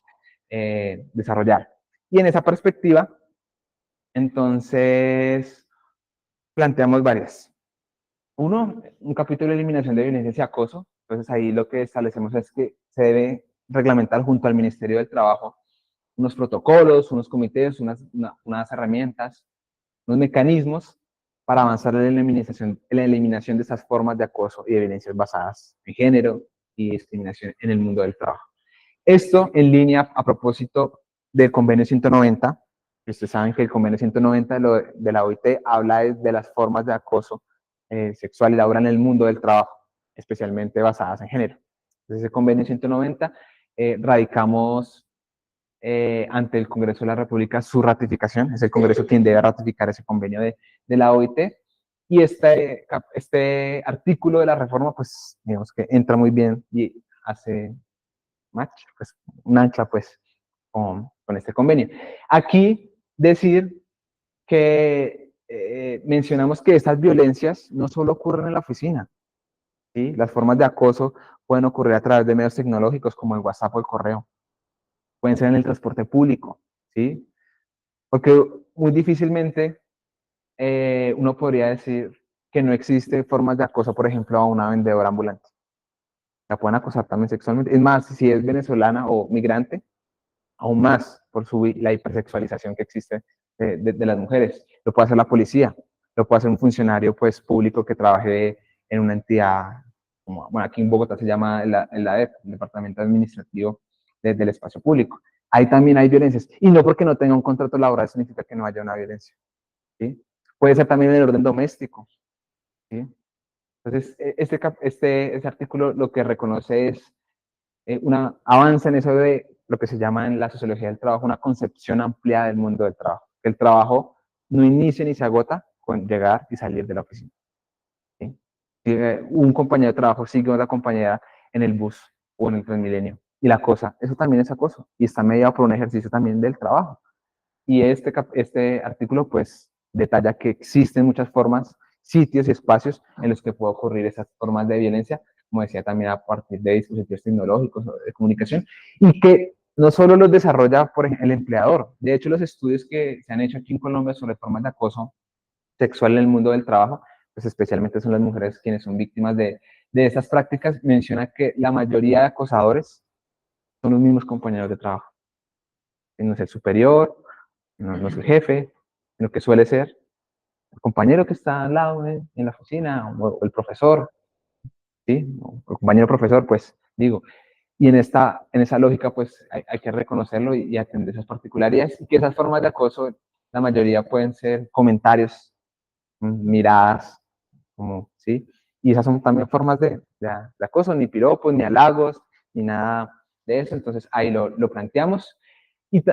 desarrollar. Y en esa perspectiva, entonces, planteamos varias. Uno, un capítulo de eliminación de violencia y acoso. Entonces ahí lo que establecemos es que se debe reglamentar junto al Ministerio del Trabajo unos protocolos, unos comités, unas herramientas, unos mecanismos para avanzar en la eliminación de esas formas de acoso y de violencias basadas en género y discriminación en el mundo del trabajo. Esto en línea a propósito del convenio 190. Ustedes saben que el convenio 190 de la OIT habla de las formas de acoso sexual y laboral en el mundo del trabajo, especialmente basadas en género. Entonces, ese convenio 190 radicamos ante el Congreso de la República su ratificación. Es el Congreso quien debe ratificar ese convenio de la OIT. Y este artículo de la reforma, pues, digamos que entra muy bien y hace match, pues, un ancla, pues, con este convenio. Aquí decir que mencionamos que estas violencias no solo ocurren en la oficina, ¿sí? Las formas de acoso pueden ocurrir a través de medios tecnológicos como el WhatsApp o el correo, pueden ser en el transporte público, ¿sí? Porque muy difícilmente uno podría decir que no existe formas de acoso, por ejemplo, a una vendedora ambulante. La pueden acosar también sexualmente. Es más, si es venezolana o migrante, aún más por la hipersexualización que existe de las mujeres. Lo puede hacer la policía, lo puede hacer un funcionario pues, público que trabaje en una entidad, como, bueno, aquí en Bogotá se llama el ADEP, el Departamento Administrativo del Espacio Público. Ahí también hay violencias. Y no porque no tenga un contrato laboral significa que no haya una violencia. ¿Sí? Puede ser también en el orden doméstico. ¿Sí? Entonces, este artículo lo que reconoce es una avance en eso de lo que se llama en la sociología del trabajo una concepción ampliada del mundo del trabajo. Que el trabajo no inicia ni se agota con llegar y salir de la oficina. ¿Sí? Un compañero de trabajo sigue a otra compañera en el bus o en el Transmilenio y la cosa, eso también es acoso y está mediado por un ejercicio también del trabajo. Y este artículo pues detalla que existen muchas formas, sitios y espacios en los que puede ocurrir esas formas de violencia, como decía también a partir de dispositivos tecnológicos o de comunicación, y que no solo los desarrolla por ejemplo, el empleador. De hecho, los estudios que se han hecho aquí en Colombia sobre formas de acoso sexual en el mundo del trabajo, pues especialmente son las mujeres quienes son víctimas de estas prácticas, menciona que la mayoría de acosadores son los mismos compañeros de trabajo. No es el superior, no es el jefe, sino que suele ser el compañero que está al lado en la oficina, o el profesor, ¿sí? O el compañero profesor, pues digo. Y en esa lógica, pues hay que reconocerlo y atender esas particularidades. Y que esas formas de acoso, la mayoría pueden ser comentarios, miradas, como, ¿sí? Y esas son también formas de acoso, ni piropos, ni halagos, ni nada de eso. Entonces ahí lo planteamos. Y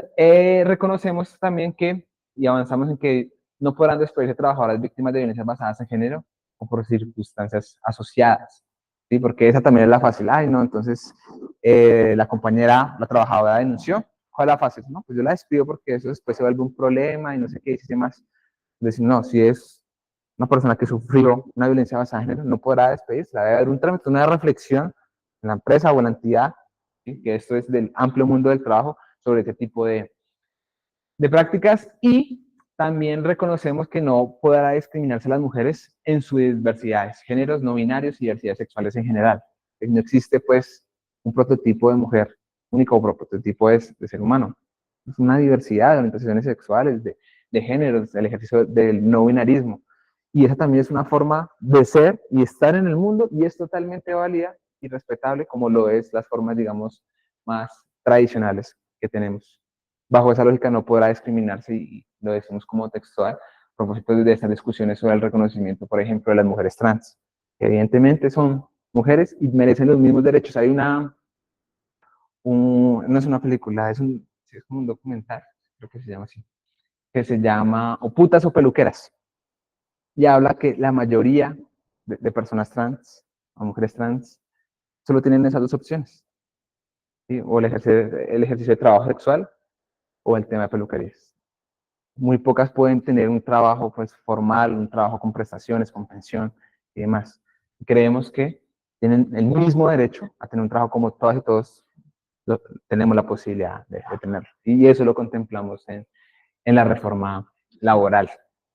reconocemos también que, y avanzamos en que no podrán despedirse trabajadoras víctimas de violencias basadas en género o por circunstancias asociadas, ¿sí? Porque esa también es la fácil. Ay, no, entonces la compañera, la trabajadora denunció. ¿Cuál es la fácil? No, pues yo la despido porque eso después se vuelve un problema y no sé qué, dice más. Decir, no, si es una persona que sufrió una violencia basada en género, no podrá despedirse. Debe haber un trámite, una reflexión en la empresa o en la entidad, ¿sí? Que esto es del amplio mundo del trabajo, sobre este tipo de prácticas, y también reconocemos que no podrá discriminarse a las mujeres en sus diversidades, géneros no binarios y diversidades sexuales en general. No existe pues un prototipo de mujer único o prototipo de ser humano. Es una diversidad de orientaciones sexuales, de géneros, el ejercicio del no binarismo. Y esa también es una forma de ser y estar en el mundo, y es totalmente válida y respetable como lo es las formas, digamos, más tradicionales que tenemos. Bajo esa lógica no podrá discriminarse, y lo decimos como textual, a propósito de estas discusiones sobre el reconocimiento, por ejemplo, de las mujeres trans, que evidentemente son mujeres y merecen los mismos derechos. Hay no es una película, es como un documental, creo que se llama así, que se llama O putas o peluqueras, y habla que la mayoría de personas trans o mujeres trans solo tienen esas dos opciones, ¿sí? O el ejercicio de trabajo sexual o el tema de peluquerías. Muy pocas pueden tener un trabajo pues formal, un trabajo con prestaciones, con pensión y demás. Creemos que tienen el mismo derecho a tener un trabajo como todas y todos tenemos la posibilidad de tenerlo. Y eso lo contemplamos en la reforma laboral.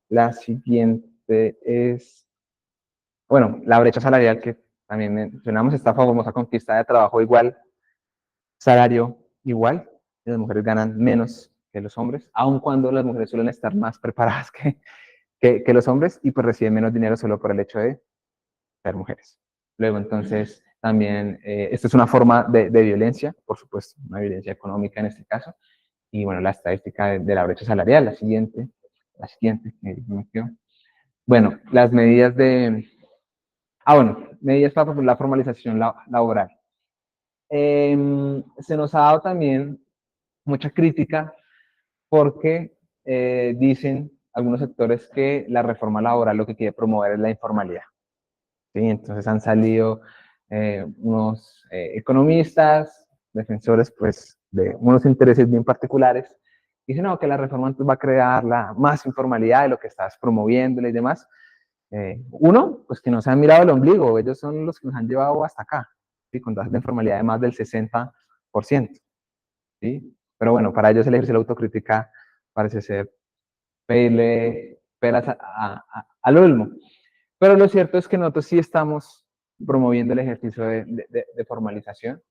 La siguiente es, bueno, la brecha salarial, que también mencionamos, esta famosa conquista de trabajo igual, salario igual, y las mujeres ganan menos que los hombres, aun cuando las mujeres suelen estar más preparadas que los hombres, y pues reciben menos dinero solo por el hecho de ser mujeres. Luego, entonces, también, esto es una forma de violencia, por supuesto, una violencia económica en este caso, y bueno, la estadística de la brecha salarial, la siguiente, bueno, las medidas medidas para la formalización laboral. Se nos ha dado también mucha crítica porque dicen algunos sectores que la reforma laboral lo que quiere promover es la informalidad. ¿Sí? Entonces han salido unos economistas, defensores pues de unos intereses bien particulares, y dicen no, que la reforma va a crear más informalidad de lo que estás promoviéndole y demás. Uno, pues que no se han mirado el ombligo, ellos son los que nos han llevado hasta acá, ¿sí? Con tasas de informalidad de más del 60%. ¿Sí? Pero bueno, para ellos el ejercicio de la autocrítica parece ser pedirle peras al olmo. Pero lo cierto es que nosotros sí estamos promoviendo el ejercicio de formalización,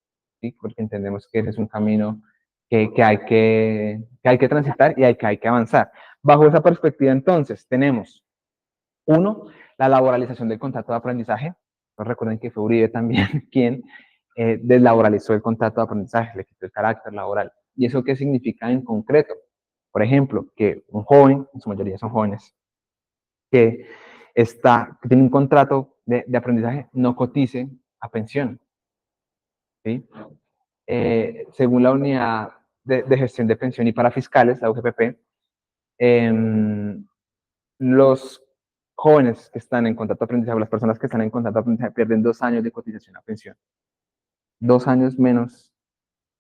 ¿sí? Porque entendemos que ese es un camino que hay que transitar y hay que avanzar. Bajo esa perspectiva, entonces, tenemos, uno, la laboralización del contrato de aprendizaje. Pues recuerden que fue Uribe también quien deslaboralizó el contrato de aprendizaje, le quitó el carácter laboral. ¿Y eso qué significa en concreto? Por ejemplo, que un joven, en su mayoría son jóvenes, que tiene un contrato de aprendizaje, no cotice a pensión. ¿Sí? Según la unidad de gestión de pensión y para fiscales, la UGPP, los jóvenes que están en contrato de aprendizaje, o las personas que están en contrato de aprendizaje, pierden 2 años de cotización a pensión. 2 años menos,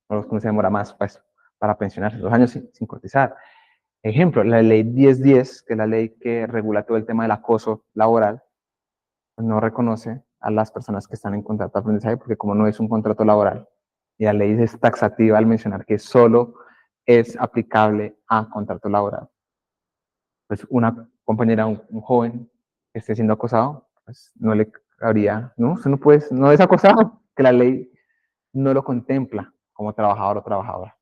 o los que se demora más pues, para pensionarse, 2 años sin cotizar. Ejemplo, la ley 1010, que es la ley que regula todo el tema del acoso laboral, no reconoce a las personas que están en contrato de aprendizaje porque como no es un contrato laboral, Y la ley es taxativa al mencionar que solo es aplicable a contrato laboral. Pues una compañera, un joven que esté siendo acosado, pues no le habría, no, usted no puede, no es acosado, que la ley no lo contempla como trabajador o trabajadora.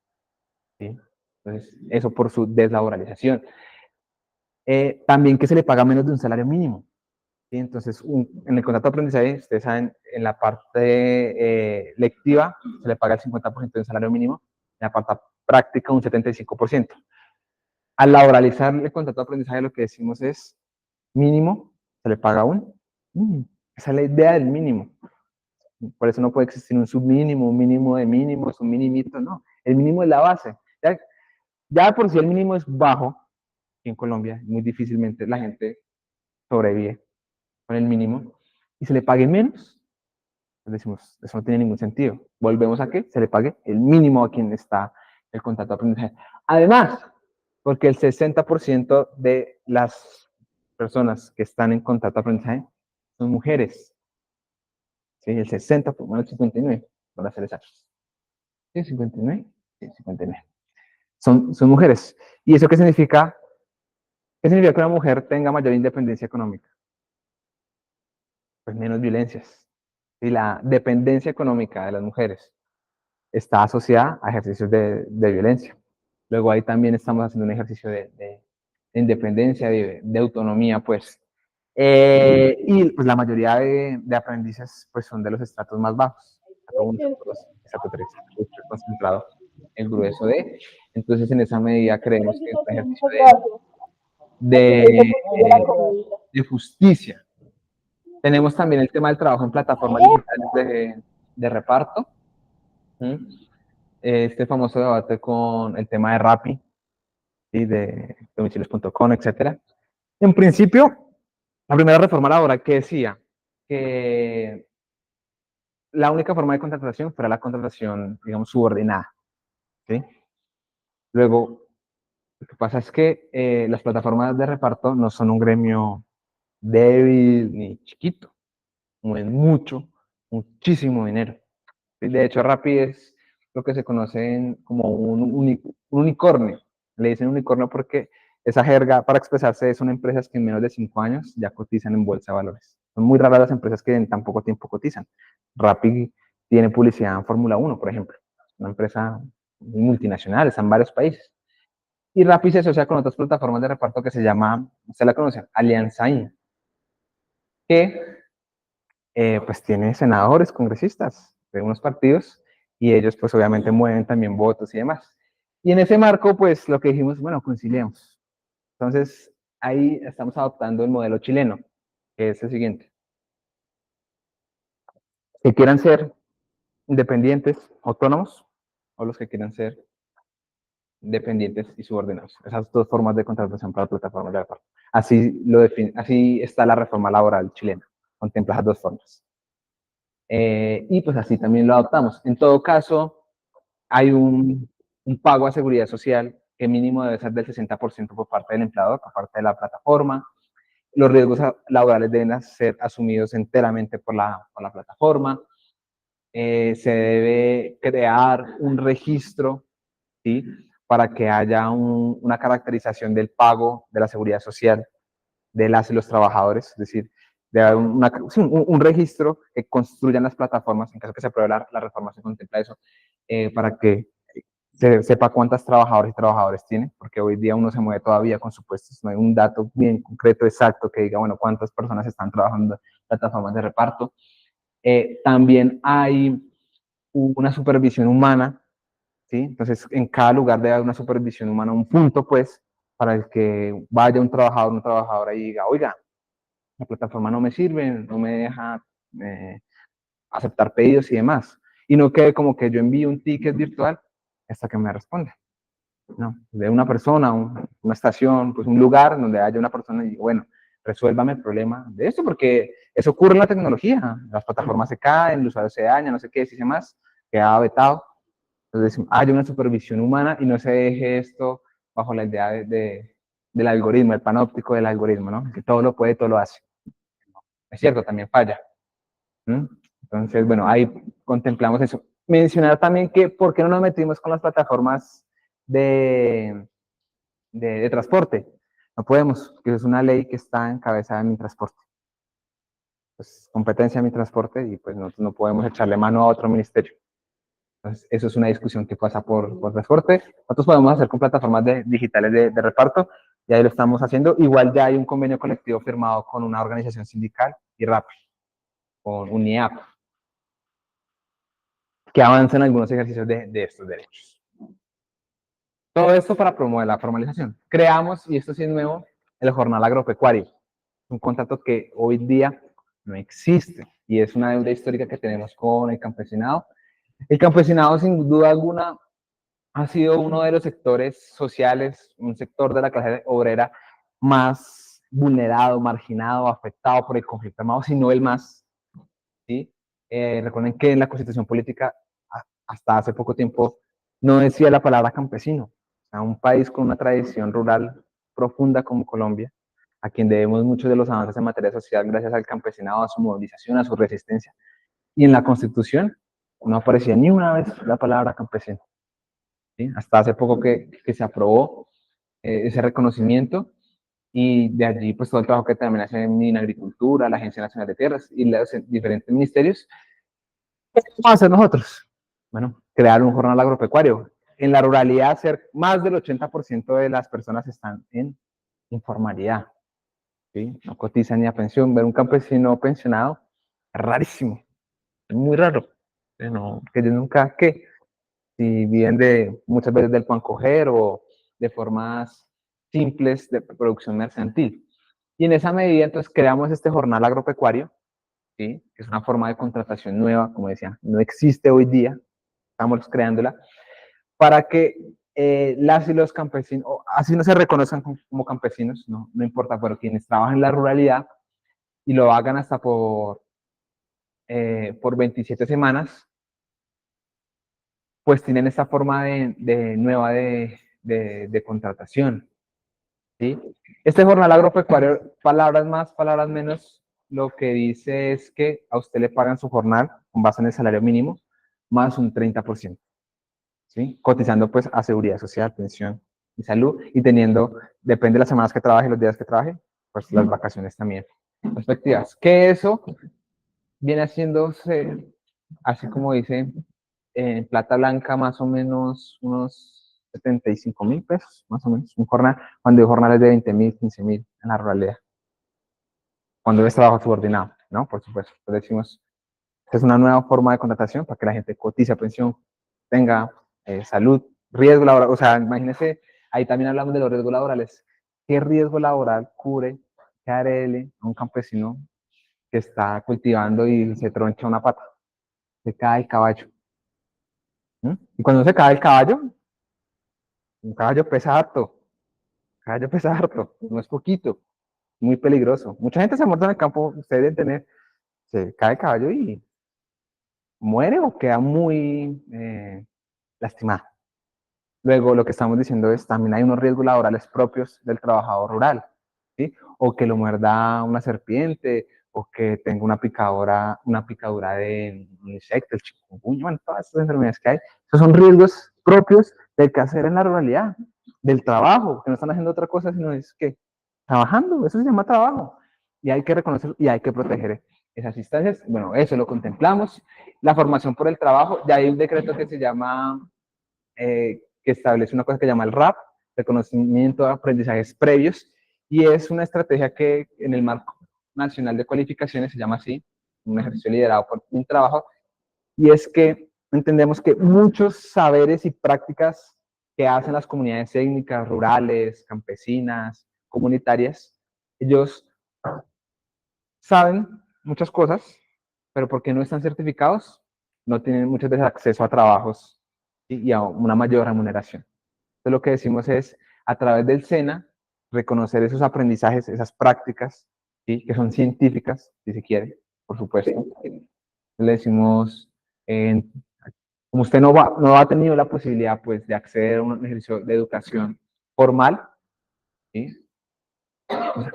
¿Sí? Entonces, eso por su deslaboralización. También que se le paga menos de un salario mínimo. ¿Sí? Entonces, en el contrato de aprendizaje, ustedes saben, en la parte lectiva se le paga el 50% del salario mínimo, en la parte práctica un 75%. Al laboralizar el contrato de aprendizaje, lo que decimos es mínimo, se le paga un mínimo. Esa es la idea del mínimo. Por eso no puede existir un submínimo, un mínimo de mínimos, un minimito, no. El mínimo es la base. Ya por si el mínimo es bajo, en Colombia, muy difícilmente la gente sobrevive con el mínimo, y se le pague menos, pues decimos, eso no tiene ningún sentido. Volvemos a que se le pague el mínimo a quien está el contrato de aprendizaje. Además, porque el 60% de las personas que están en contrato de aprendizaje son mujeres. ¿Sí? El 60, bueno, el 59, para ser exactos. ¿Sí? 59. Sí, 59. Son mujeres. ¿Y eso qué significa? ¿Qué significa que una mujer tenga mayor independencia económica? Pues menos violencias. Y la dependencia económica de las mujeres está asociada a ejercicios de violencia. Luego ahí también estamos haciendo un ejercicio de independencia, de autonomía, pues. Y pues la mayoría de aprendices pues son de los estratos más bajos, estrato 1, estrato 2, estrato 3, concentrado el grueso de. Entonces en esa medida creemos que es un ejercicio de, de justicia. Tenemos también el tema del trabajo en plataformas digitales de reparto. Este famoso debate con el tema de Rappi y de domicilios.com, etcétera. En principio, la primera reforma laboral que decía que la única forma de contratación fuera la contratación, digamos, subordinada. ¿Sí? Luego, lo que pasa es que las plataformas de reparto no son un gremio débil ni chiquito, mueven mucho, muchísimo dinero. De hecho, Rappi es lo que se conoce como un unicornio. Le dicen unicornio porque esa jerga para expresarse son empresas que en menos de 5 años ya cotizan en bolsa de valores. Son muy raras las empresas que en tan poco tiempo cotizan. Rappi tiene publicidad en Fórmula 1, por ejemplo. Una empresa multinacional, está en varios países. Y Rappi se asocia con otras plataformas de reparto que se llama, usted la conoce, Alianza In, que pues tiene senadores, congresistas de unos partidos y ellos pues obviamente mueven también votos y demás. Y en ese marco pues lo que dijimos, bueno, conciliemos. Entonces ahí estamos adoptando el modelo chileno, que es el siguiente. Que quieran ser independientes, autónomos, o los que quieran ser dependientes y subordinados. Esas dos formas de contratación para plataformas de reparto. Así está la reforma laboral chilena. Contempla esas dos formas. Y pues así también lo adoptamos. En todo caso, hay un pago a seguridad social que mínimo debe ser del 60% por parte del empleador, por parte de la plataforma. Los riesgos laborales deben ser asumidos enteramente por la plataforma. Se debe crear un registro, ¿sí? Para que haya una caracterización del pago de la seguridad social de las y los trabajadores, es decir, de haber un registro que construyan las plataformas, en caso que se apruebe la reforma, se contempla eso, para que se sepa cuántas trabajadores y trabajadores tiene, porque hoy día uno se mueve todavía con supuestos, no hay un dato bien concreto, exacto, que diga, bueno, cuántas personas están trabajando en plataformas de reparto. También hay una supervisión humana, ¿sí? Entonces, en cada lugar debe haber una supervisión humana, un punto, pues, para el que vaya un trabajador, una trabajadora y diga, oiga, la plataforma no me sirve, no me deja aceptar pedidos y demás. Y no quede como que yo envío un ticket virtual hasta que me responde. No, de una persona, una estación, pues un lugar donde haya una persona y diga, bueno, resuélvame el problema de esto, porque eso ocurre en la tecnología. Las plataformas se caen, el usuario se daña, no sé qué, si se más, queda vetado. Entonces, haya una supervisión humana y no se deje esto bajo la idea del algoritmo, el panóptico del algoritmo, ¿no? Que todo lo puede, todo lo hace. Es cierto, también falla. ¿Mm? Entonces, bueno, ahí contemplamos eso. mencionar también que por qué no nos metimos con las plataformas de transporte. No podemos, que es una ley que está encabezada en mi transporte. Pues competencia de mi transporte y pues nosotros no podemos echarle mano a otro ministerio. Entonces, eso es una discusión que pasa por transporte. Nosotros podemos hacer con plataformas digitales de reparto, y ahí lo estamos haciendo. Igual ya hay un convenio colectivo firmado con una organización sindical y RAP, con UNIAP, que avanza en algunos ejercicios de estos derechos. Todo esto para promover la formalización. Creamos, y esto sí es nuevo, el Jornal Agropecuario, un contrato que hoy día no existe y es una deuda histórica que tenemos con el campesinado. El campesinado, sin duda alguna, ha sido uno de los sectores sociales, un sector de la clase obrera más vulnerado, marginado, afectado por el conflicto armado, si no el más. ¿Sí? Recuerden que en la Constitución política, hasta hace poco tiempo, no decía la palabra campesino. O sea, un país con una tradición rural profunda como Colombia, a quien debemos muchos de los avances en materia social gracias al campesinado, a su movilización, a su resistencia. Y en la Constitución no aparecía ni una vez la palabra campesino. ¿Sí? Hasta hace poco que se aprobó ese reconocimiento, y de allí pues todo el trabajo que también hace en Agricultura, la Agencia Nacional de Tierras y los diferentes ministerios. ¿Qué vamos a hacer nosotros? Bueno, crear un jornal agropecuario. En la ruralidad, más del 80% de las personas están en informalidad. ¿Sí? No cotizan ni a pensión. Ver un campesino pensionado es rarísimo, es muy raro. No, que yo nunca, ¿qué? Si viven muchas veces del pan coger o de formas simples de producción mercantil. Y en esa medida, entonces, creamos este jornal agropecuario, ¿sí? Que es una forma de contratación nueva, como decía, no existe hoy día, estamos creándola, para que las y los campesinos, así no se reconozcan como campesinos, no importa, pero quienes trabajan en la ruralidad y lo hagan hasta por 27 semanas, pues tienen esta forma nueva de contratación. ¿Sí? Este jornal agropecuario, palabras más, palabras menos, lo que dice es que a usted le pagan su jornal con base en el salario mínimo más un 30%, ¿sí? Cotizando pues a seguridad social, pensión y salud, y teniendo, depende de las semanas que trabaje, los días que trabaje, pues las vacaciones también respectivas. Que eso viene haciéndose, así como dice, en plata blanca más o menos unos 75.000 pesos, más o menos, un jornal, cuando hay jornales de 20.000, 15.000 en la ruralidad, cuando es trabajo subordinado, ¿no? Por supuesto. Entonces decimos, es una nueva forma de contratación para que la gente cotice pensión, tenga salud, riesgo laboral, o sea, imagínense, ahí también hablamos de los riesgos laborales. ¿Qué riesgo laboral cubre KRL a un campesino que está cultivando y se troncha una pata? Se cae el caballo. ¿Mm? Y cuando se cae el caballo, un caballo pesa harto, caballo pesa harto, no es poquito, muy peligroso. Mucha gente se ha muerto en el campo, ustedes deben tener, se cae el caballo y muere o queda muy lastimado. Luego, lo que estamos diciendo es, también hay unos riesgos laborales propios del trabajador rural, ¿sí? O que lo muerda una serpiente, o que tenga una picadura de un insecto, el chikungunya, bueno, todas estas enfermedades que hay. Esos son riesgos propios del quehacer en la ruralidad, del trabajo, que no están haciendo otra cosa, sino es que trabajando, eso se llama trabajo. Y hay que reconocer y hay que proteger esas instancias. Bueno, eso lo contemplamos. La formación por el trabajo, ya hay un decreto que se llama que establece una cosa que llama el RAP, reconocimiento de aprendizajes previos, y es una estrategia que en el marco nacional de cualificaciones se llama así, un ejercicio liderado por un trabajo, y es que entendemos que muchos saberes y prácticas que hacen las comunidades étnicas, rurales, campesinas, comunitarias, ellos saben muchas cosas, pero porque no están certificados, no tienen muchas veces acceso a trabajos y a una mayor remuneración. Entonces lo que decimos es, a través del SENA, reconocer esos aprendizajes, esas prácticas, ¿sí? Que son científicas, si se quiere, por supuesto. Le decimos, como usted no ha tenido la posibilidad pues, de acceder a un ejercicio de educación formal, ¿sí?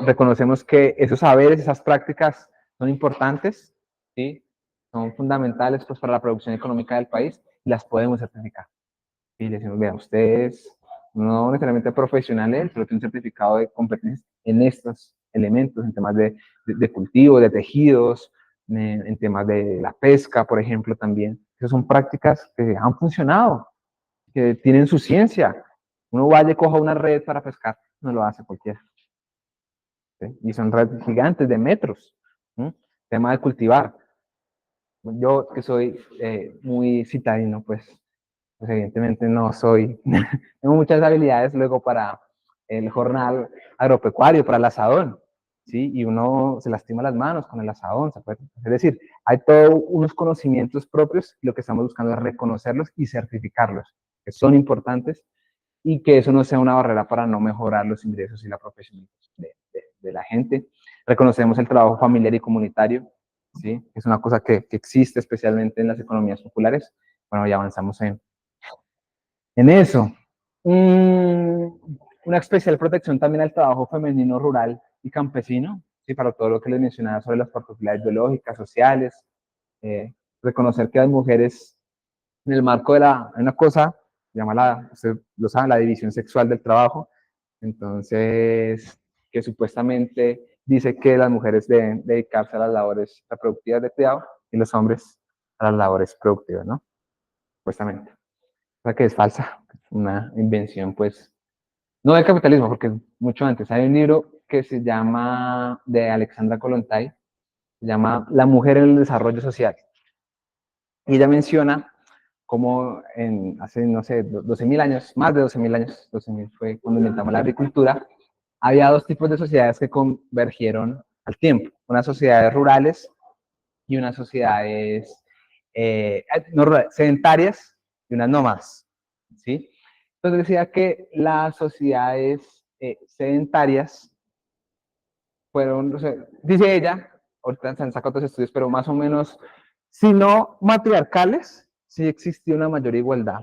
Reconocemos que esos saberes, esas prácticas son importantes, ¿sí? son fundamentales pues, para la producción económica del país y las podemos certificar. Y le decimos, vea, usted es no necesariamente profesional, pero tiene un certificado de competencia en estos elementos, en temas de cultivo, de tejidos, en temas de la pesca, por ejemplo, también. Esas son prácticas que han funcionado, que tienen su ciencia. Uno vaya y coja una red para pescar, no lo hace cualquiera. ¿Sí? Y son redes gigantes de metros. ¿Sí? Tema de cultivar. Yo que soy muy citadino, pues evidentemente no soy, tengo muchas habilidades luego para el jornal agropecuario, para el asadón, ¿sí? Y uno se lastima las manos con el asadón, ¿se puede? Es decir, hay todos unos conocimientos propios y lo que estamos buscando es reconocerlos y certificarlos, que son importantes y que eso no sea una barrera para no mejorar los ingresos y la profesionalización de la gente. Reconocemos el trabajo familiar y comunitario, ¿sí? Es una cosa que existe especialmente en las economías populares. Bueno, ya avanzamos en eso. Una especial protección también al trabajo femenino rural y campesino, ¿sí? Para todo lo que les mencionaba sobre las particularidades biológicas, sociales, reconocer que las mujeres, en el marco de hay una cosa, se llama usted lo sabe, la división sexual del trabajo, entonces, que supuestamente dice que las mujeres deben dedicarse a las labores reproductivas de cuidado y los hombres a las labores productivas, ¿no? Supuestamente. O sea que es falsa, una invención, pues, no del capitalismo, porque mucho antes. Hay un libro que se llama, de Alexandra Kollontai, se llama La mujer en el desarrollo social. Y ella menciona cómo hace, no sé, 12.000 años, más de 12.000 años, 12.000 fue cuando inventamos la agricultura, había dos tipos de sociedades que convergieron al tiempo, unas sociedades rurales y unas sociedades no rurales, sedentarias y unas nómadas, ¿sí? Entonces decía que las sociedades sedentarias fueron, o sea, dice ella, ahorita se han sacado otros estudios, pero más o menos, si no matriarcales, sí existía una mayor igualdad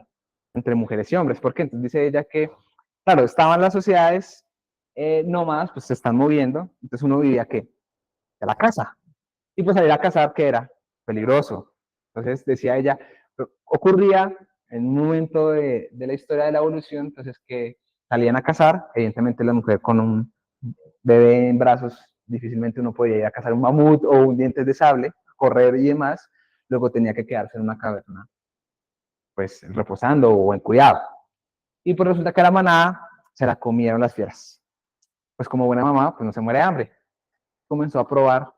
entre mujeres y hombres. ¿Por qué? Entonces dice ella que, claro, estaban las sociedades nómadas, pues se están moviendo, entonces uno vivía, ¿qué? De la casa. Y pues salir a cazar, ¿qué era? Peligroso. Entonces decía ella, ocurría en un momento de la historia de la evolución, entonces que salían a cazar, evidentemente la mujer con un bebé en brazos, difícilmente uno podía ir a cazar un mamut o un diente de sable, correr y demás, luego tenía que quedarse en una caverna, pues reposando o en cuidado. Y pues resulta que la manada se la comieron las fieras. Pues como buena mamá, pues no se muere de hambre. Comenzó a probar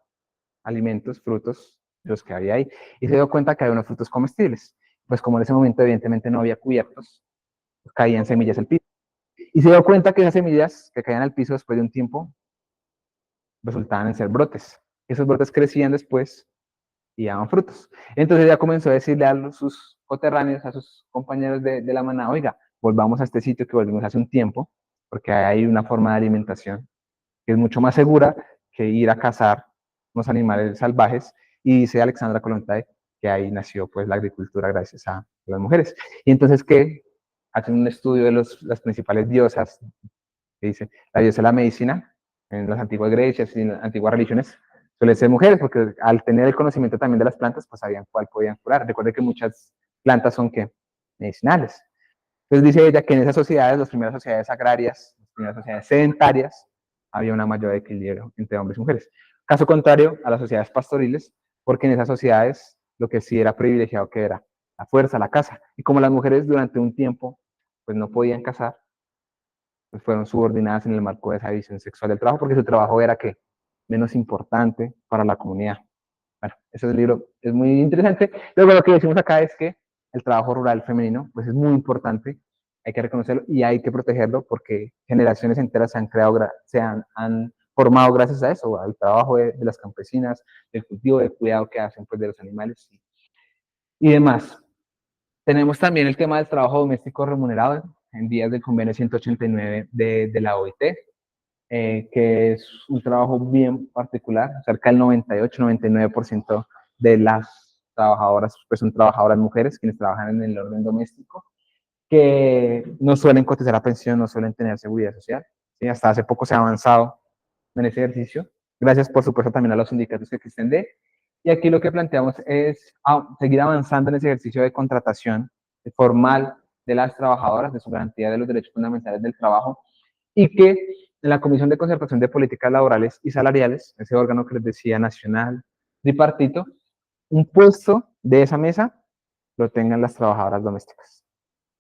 alimentos, frutos, los que había ahí, y se dio cuenta que había unos frutos comestibles. Pues como en ese momento evidentemente no había cubiertos, pues caían semillas al piso. Y se dio cuenta que esas semillas que caían al piso después de un tiempo resultaban en ser brotes. Esos brotes crecían después y daban frutos. Entonces ya comenzó a decirle a sus coterráneos, a sus compañeros de la manada, oiga, volvamos a este sitio que volvimos hace un tiempo, porque hay una forma de alimentación que es mucho más segura que ir a cazar unos animales salvajes. Y dice Alexandra Kollontai que ahí nació pues la agricultura gracias a las mujeres. Y entonces que hacen un estudio de las principales diosas, que dice la diosa de la medicina en las antiguas Grecias y en las antiguas religiones suelen ser mujeres, porque al tener el conocimiento también de las plantas, pues sabían cuál podían curar. Recuerde que muchas plantas son ¿qué? Medicinales. Entonces dice ella que en esas sociedades, las primeras sociedades agrarias, las primeras sociedades sedentarias, había una mayor equilibrio entre hombres y mujeres. Caso contrario a las sociedades pastoriles, porque en esas sociedades lo que sí era privilegiado que era la fuerza, la caza. Y como las mujeres durante un tiempo pues no podían cazar, pues fueron subordinadas en el marco de esa división sexual del trabajo, porque su trabajo era que menos importante para la comunidad. Bueno, ese libro es muy interesante. Luego lo que decimos acá es que el trabajo rural femenino pues es muy importante, hay que reconocerlo y hay que protegerlo porque generaciones enteras se han creado, han formado gracias a eso, al trabajo de las campesinas, del cultivo, del cuidado que hacen pues de los animales y demás. Tenemos también el tema del trabajo doméstico remunerado en días del convenio 189 de la OIT, que es un trabajo bien particular, cerca del 98-99% de las trabajadoras pues son trabajadoras mujeres quienes trabajan en el orden doméstico, que no suelen cotizar a pensión, no suelen tener seguridad social. ¿Sí? Hasta hace poco se ha avanzado en ese ejercicio, gracias por supuesto también a los sindicatos que existen Y aquí lo que planteamos es seguir avanzando en ese ejercicio de contratación formal de las trabajadoras, de su garantía de los derechos fundamentales del trabajo, y que en la Comisión de Concertación de Políticas Laborales y Salariales, ese órgano que les decía nacional, tripartito, un puesto de esa mesa lo tengan las trabajadoras domésticas.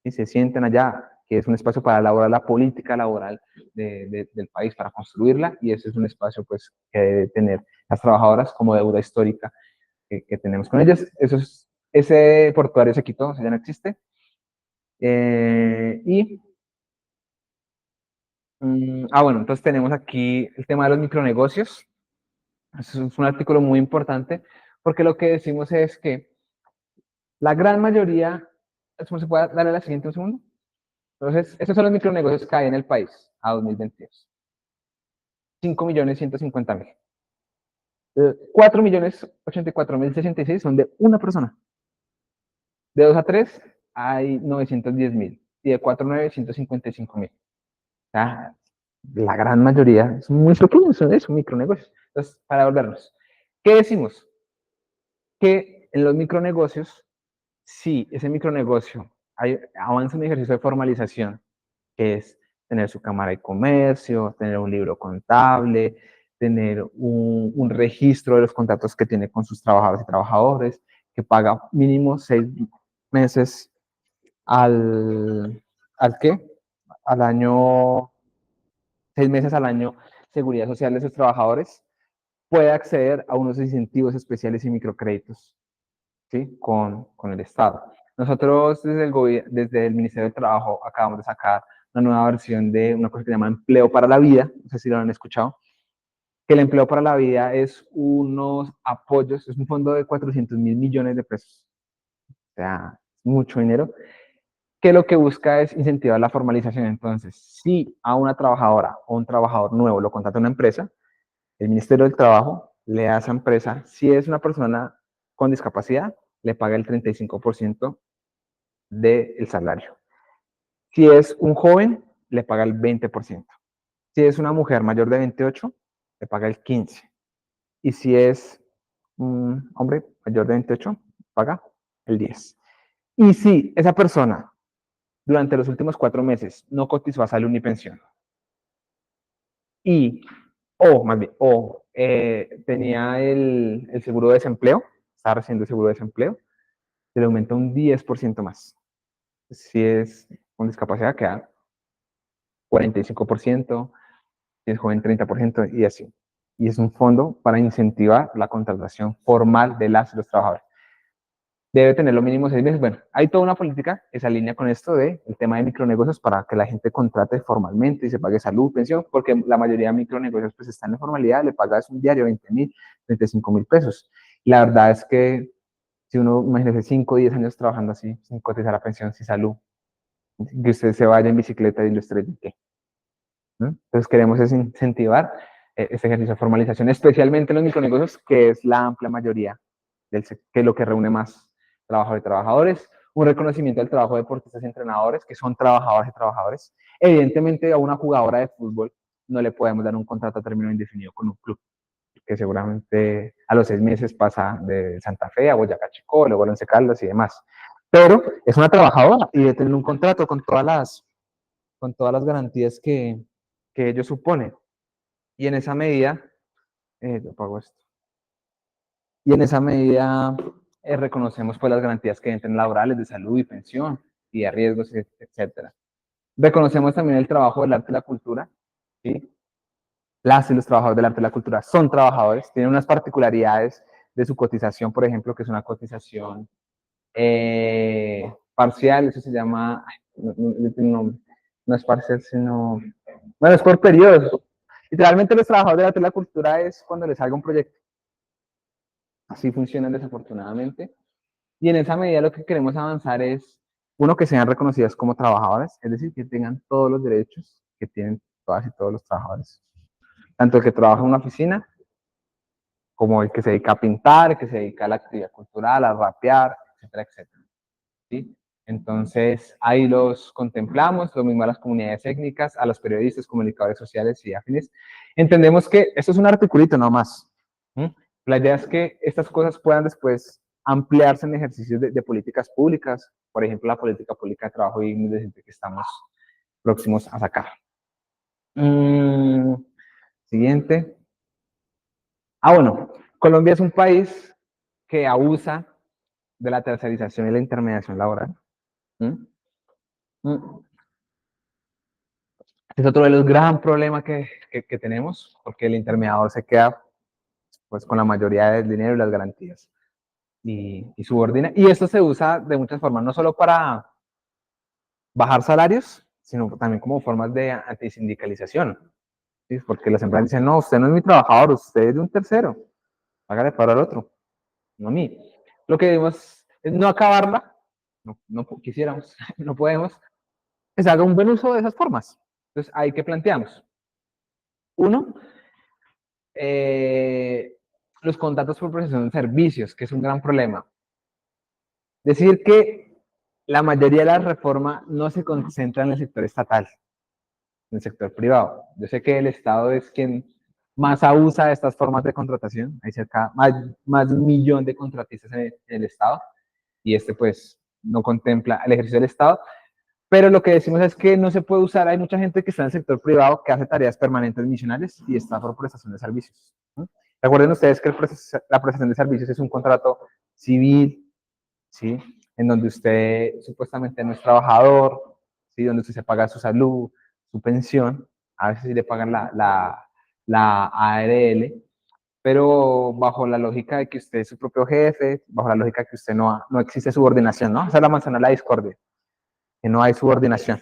Y se sienten allá, que es un espacio para elaborar la política laboral del país, para construirla, y ese es un espacio pues, que debe tener las trabajadoras como deuda histórica que tenemos con ellas. Ese portuario se quitó, o sea, ya no existe. Bueno, entonces tenemos aquí el tema de los micronegocios. Eso es un artículo muy importante porque lo que decimos es que la gran mayoría, ¿se puede darle a la siguiente un segundo? Entonces, estos son los micronegocios que hay en el país a 2022. 5.150.000. 4.084.066 son de una persona. De 2 a 3 hay 910.000 y de 4 a 9, 155.000. O sea, la gran mayoría es muy pequeño, son micronegocios. Entonces, para volvernos, ¿qué decimos? Que en los micronegocios, si ese micronegocio avanza en un ejercicio de formalización, que es tener su cámara de comercio, tener un libro contable, tener un registro de los contratos que tiene con sus trabajadores y trabajadores, que paga mínimo 6 meses ¿al qué? Al año, 6 meses al año, seguridad social de sus trabajadores, puede acceder a unos incentivos especiales y microcréditos, ¿sí? Con el Estado. Nosotros desde el Ministerio del Trabajo acabamos de sacar una nueva versión de una cosa que se llama Empleo para la Vida, no sé si lo han escuchado, que el Empleo para la Vida es unos apoyos, es un fondo de 400.000 millones de pesos, o sea, mucho dinero, que lo que busca es incentivar la formalización. Entonces, si a una trabajadora o un trabajador nuevo lo contrata una empresa, el Ministerio del Trabajo le da a esa empresa, si es una persona con discapacidad, le paga el 35% del salario. Si es un joven, le paga el 20%. Si es una mujer mayor de 28, le paga el 15%. Y si es un hombre mayor de 28, paga el 10%. Y si esa persona durante los últimos 4 meses no cotizó a salud ni pensión, tenía el seguro de desempleo, estaba recibiendo el seguro de desempleo, se le aumenta un 10% más. Si es con discapacidad, queda 45%, si es joven 30% y así. Y es un fondo para incentivar la contratación formal de las y los trabajadores. Debe tener lo mínimo 6 meses. Bueno, hay toda una política que se alinea con esto del tema de micronegocios para que la gente contrate formalmente y se pague salud, pensión, porque la mayoría de micronegocios pues están en formalidad, le pagas un diario 20.000, 35.000 pesos. Y la verdad es que si uno, imagínese, 5 o 10 años trabajando así, sin cotizar la pensión, sin salud, que usted se vaya en bicicleta y lo estrelle, ¿qué? ¿No? Entonces queremos es incentivar ese ejercicio de formalización, especialmente en los micronegocios, que es la amplia mayoría, que es lo que reúne más trabajo y trabajadores, un reconocimiento del trabajo de deportistas y entrenadores, que son trabajadores y trabajadores. Evidentemente a una jugadora de fútbol no le podemos dar un contrato a término indefinido con un club, que seguramente a los 6 meses pasa de Santa Fe a Boyacá Chicó, luego a Once Caldas y demás. Pero es una trabajadora y debe tener un contrato con todas las garantías que ello supone. Y en esa medida, yo pago esto. Y en esa medida reconocemos pues las garantías que entran laborales de salud y pensión y de riesgos, etcétera. Reconocemos también el trabajo del arte y la cultura, ¿sí? Las y los trabajadores del arte y la cultura son trabajadores, tienen unas particularidades de su cotización, por ejemplo, que es una cotización parcial, eso se llama, no es parcial, sino, bueno, es por periodos. Literalmente los trabajadores del arte y la cultura es cuando les salga un proyecto. Así funcionan desafortunadamente. Y en esa medida lo que queremos avanzar es, uno, que sean reconocidas como trabajadores, es decir, que tengan todos los derechos que tienen todas y todos los trabajadores. Tanto el que trabaja en una oficina, como el que se dedica a pintar, el que se dedica a la actividad cultural, a rapear, etcétera, etcétera. ¿Sí? Entonces, ahí los contemplamos, lo mismo a las comunidades étnicas, a los periodistas, comunicadores sociales y afines. Entendemos que esto es un articulito nomás. ¿Sí? La idea es que estas cosas puedan después ampliarse en ejercicios de políticas públicas, por ejemplo, la política pública de trabajo digno y decente que estamos próximos a sacar. Siguiente. Bueno, Colombia es un país que abusa de la tercerización y la intermediación laboral. Es otro de los gran problemas que tenemos, porque el intermediador se queda pues con la mayoría del dinero y las garantías y subordina. Y esto se usa de muchas formas, no solo para bajar salarios, sino también como formas de antisindicalización. ¿Sí? Porque las empresas dicen, no, usted no es mi trabajador, usted es de un tercero, hágale paro al otro, no a mí. Lo que debemos es no acabarla, no quisiéramos, no podemos, es haga un buen uso de esas formas. Entonces, ahí que planteamos. Uno, los contratos por prestación de servicios, que es un gran problema. Decir que la mayoría de la reforma no se concentra en el sector estatal, en el sector privado. Yo sé que el Estado es quien más abusa de estas formas de contratación. Hay cerca más de 1 millón de contratistas en el Estado y pues no contempla el ejercicio del Estado. Pero lo que decimos es que no se puede usar, hay mucha gente que está en el sector privado que hace tareas permanentes misionales y está por prestación de servicios. ¿No? Recuerden ustedes que la prestación de servicios es un contrato civil, ¿sí? En donde usted supuestamente no es trabajador, ¿sí? Donde usted se paga su salud, su pensión, a veces sí le pagan la ARL, pero bajo la lógica de que usted es su propio jefe, bajo la lógica de que usted no existe subordinación, ¿no? Esa es la manzana de la discordia, que no hay subordinación.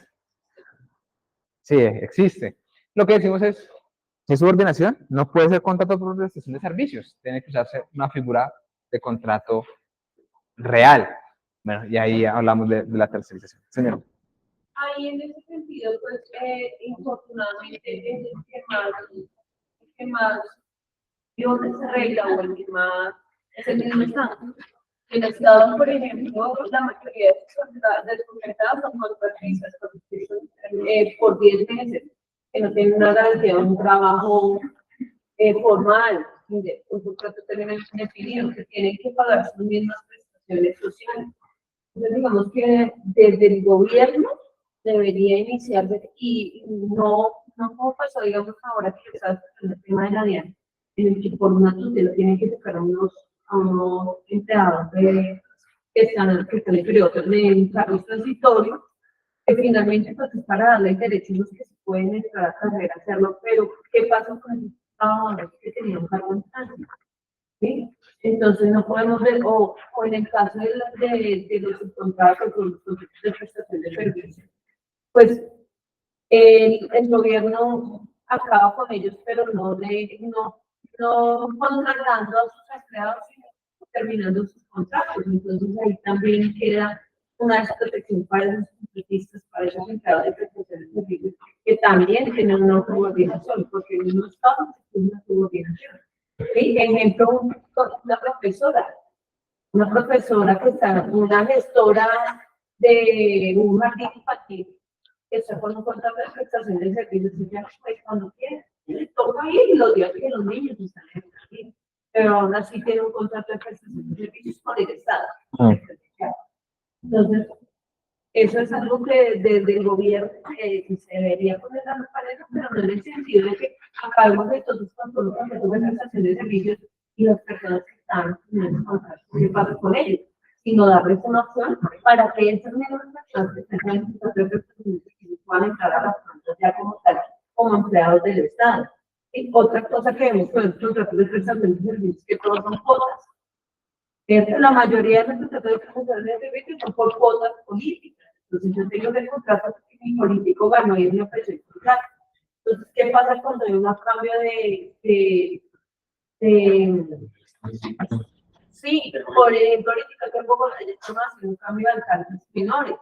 Sí, existe. Lo que decimos es subordinación no puede ser contrato por prestación de servicios, tiene que usarse una figura de contrato real. Bueno, y ahí hablamos de la tercerización. Señor. Ahí en ese sentido, pues, infortunadamente, es el que más viola esa regla o el que más es el mismo Estado. En el Estado, por ejemplo, la mayoría de los contratados son contratistas por 10 meses, que no tienen una garantía de un trabajo formal, un contrato definido, que tienen que pagar sus mismas prestaciones sociales. Entonces, digamos que desde el gobierno debería iniciar, y no como pasó, digamos, ahora que está en el tema de la DIAN, en el que por una tutela tienen que sacar a unos empleados que están en el periodo de cargos transitorios, que finalmente pues es para darle derechos a los que se pueden entrar a carrera, hacerlo, pero ¿qué pasa con esos trabajadores que tenían un cargo en tránsito? ¿Sí? Entonces no podemos ver, o en el caso de los subcontratos o los contratos de prestación de servicios, pues el gobierno acaba con ellos, pero no contratando a sus empleados, sino terminando sus contratos. Entonces ahí también queda una desprotección para los contratistas, para esos empleados de prestación de servicios, que también tienen una subordinación, porque en unos casos es una subordinación. ¿Sí? Ejemplo, una profesora que está, una gestora de un jardín infantil, que está con un contrato de prestación de servicios, y ya pues, cuando quiere, le toca ir los días que los niños están en el jardín, pero aún así tiene un contrato de prestación de servicios con el Estado. Entonces, eso es algo que desde el gobierno se debería poner a la pared, pero no en el sentido de que acabemos de todos los contratos de prestación de servicios y las personas que están en el contrato, ¿qué pasa con ellos? Sino darles una opción para que esas mismas personas que están en el contrato de prestación de servicios puedan entrar a las plantas ya como tal, como empleados del Estado. Y otra cosa que vemos con los contratos de prestación de servicios, que todos son cuotas. La mayoría de los contratos de prestación de servicios son por cuotas políticas. Entonces, yo tengo el contrato porque mi político ganó y me ofreció el contrato. Entonces, ¿qué pasa cuando hay un cambio sí, por ejemplo, ahorita que en Bogotá ya estamos haciendo un cambio de alcaldes menores?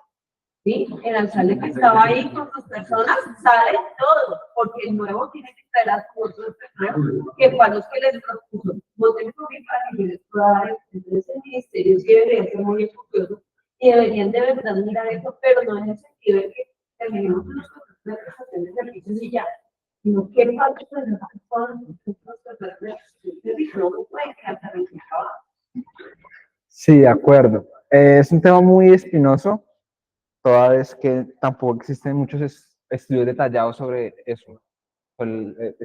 ¿Sí? El alcalde que estaba ahí con sus personas sale todo, porque el nuevo tiene que traer a sus personas que para los que les propuso voten por mí para que les pueda dar. Entonces, el ministerio sí debería ser muy escrupuloso y deberían de verdad mirar eso, pero no en el sentido de que terminemos con los contratos de prestación de servicios y ya, No quiere falta de las personas, no puede quedar también sin trabajo. Sí, de acuerdo. Es un tema muy espinoso, toda vez que tampoco existen muchos estudios detallados sobre eso, el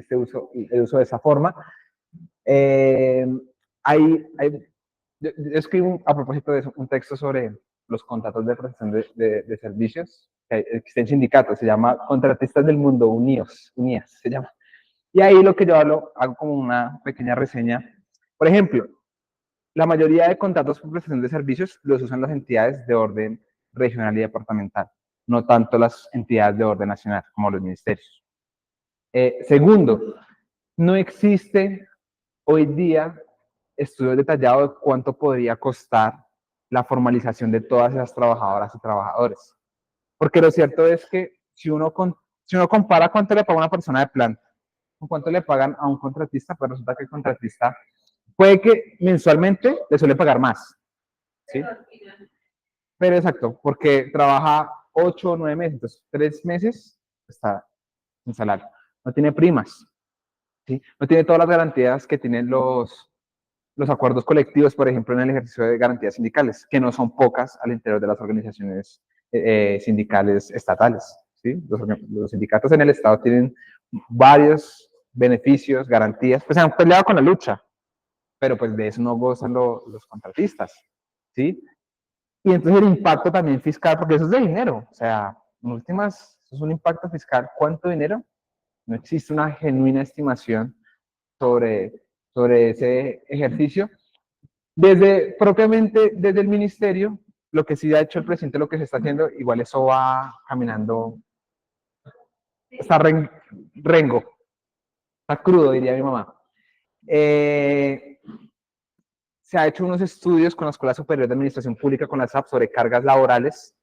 uso de esa forma. Eh, yo escribo a propósito de eso, un texto sobre los contratos de prestación de servicios. Existen sindicatos, se llama Contratistas del Mundo Unidos, UNIAS se llama. Y ahí lo que yo hago como una pequeña reseña. Por ejemplo, la mayoría de contratos por prestación de servicios los usan las entidades de orden regional y departamental, no tanto las entidades de orden nacional como los ministerios. Segundo, no existe hoy día estudios detallados de cuánto podría costar la formalización de todas esas trabajadoras y trabajadores. Porque lo cierto es que si uno compara cuánto le paga una persona de planta con cuánto le pagan a un contratista, pues resulta que el contratista puede que mensualmente le suele pagar más. ¿Sí? Pero exacto, porque trabaja 8 o 9 meses, entonces 3 meses está sin salario. No tiene primas, ¿sí? No tiene todas las garantías que tienen los acuerdos colectivos, por ejemplo, en el ejercicio de garantías sindicales, que no son pocas al interior de las organizaciones sindicales estatales. ¿Sí? Los sindicatos en el Estado tienen varios beneficios, garantías, pues se han peleado con la lucha, pero pues de eso no gozan los contratistas. ¿Sí? Y entonces el impacto también fiscal, porque eso es de dinero, o sea, en últimas, eso es un impacto fiscal. ¿Cuánto dinero? No existe una genuina estimación sobre ese ejercicio. Propiamente desde el ministerio, lo que sí ha hecho el presidente, lo que se está haciendo, igual eso va caminando, está rengo, está crudo, diría mi mamá. Se ha hecho unos estudios con la Escuela Superior de Administración Pública, con la SAP, sobre cargas laborales,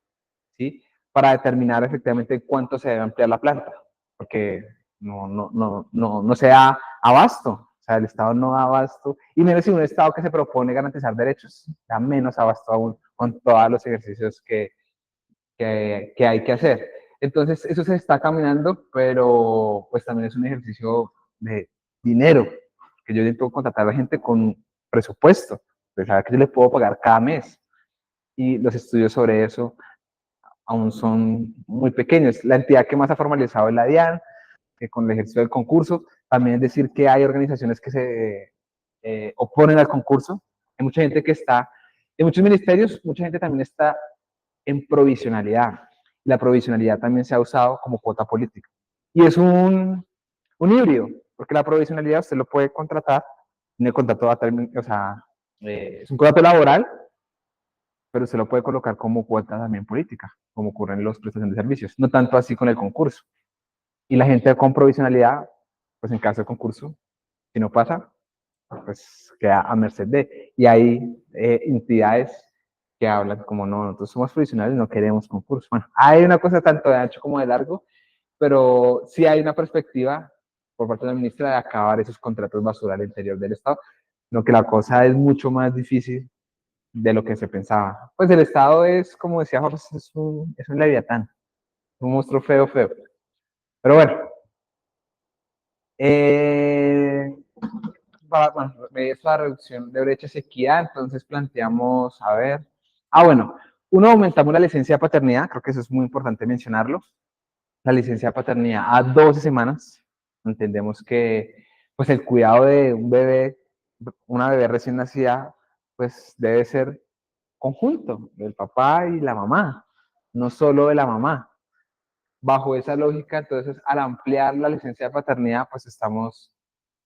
¿sí? Para determinar efectivamente cuánto se debe ampliar la planta, porque no se da abasto, o sea, el Estado no da abasto, y menos si un Estado que se propone garantizar derechos, da menos abasto aún con todos los ejercicios que hay que hacer. Entonces, eso se está caminando, pero pues también es un ejercicio de dinero, que yo necesito contratar a la gente con presupuesto, pues saber que yo le puedo pagar cada mes. Y los estudios sobre eso aún son muy pequeños. La entidad que más ha formalizado es la DIAN, que con el ejercicio del concurso. También es decir que hay organizaciones que se oponen al concurso. Hay mucha gente que está, en muchos ministerios, mucha gente también está en provisionalidad. La provisionalidad también se ha usado como cuota política. Y es un híbrido, porque la provisionalidad usted lo puede contratar, en el contrato a término, o sea, es un contrato laboral, pero se lo puede colocar como cuota también política, como ocurre en los prestaciones de servicios, no tanto así con el concurso. Y la gente con provisionalidad, pues en caso de concurso, si no pasa, pues queda a merced de. Y hay entidades que hablan como no, nosotros somos provisionales, no queremos concurso. Bueno, hay una cosa tanto de ancho como de largo, pero sí hay una perspectiva por parte de la ministra de acabar esos contratos basura al interior del Estado, lo que la cosa es mucho más difícil de lo que se pensaba. Pues el Estado es, como decía Jorge, es un leviatán, un monstruo feo, feo. Pero bueno, bueno, es la reducción de brechas y equidad, entonces planteamos, a ver, bueno, uno, aumentamos la licencia de paternidad, creo que eso es muy importante mencionarlo, la licencia de paternidad a 12 semanas, entendemos que pues el cuidado de un bebé, una bebé recién nacida, pues debe ser conjunto, del papá y la mamá, no solo de la mamá. Bajo esa lógica, entonces, al ampliar la licencia de paternidad, pues estamos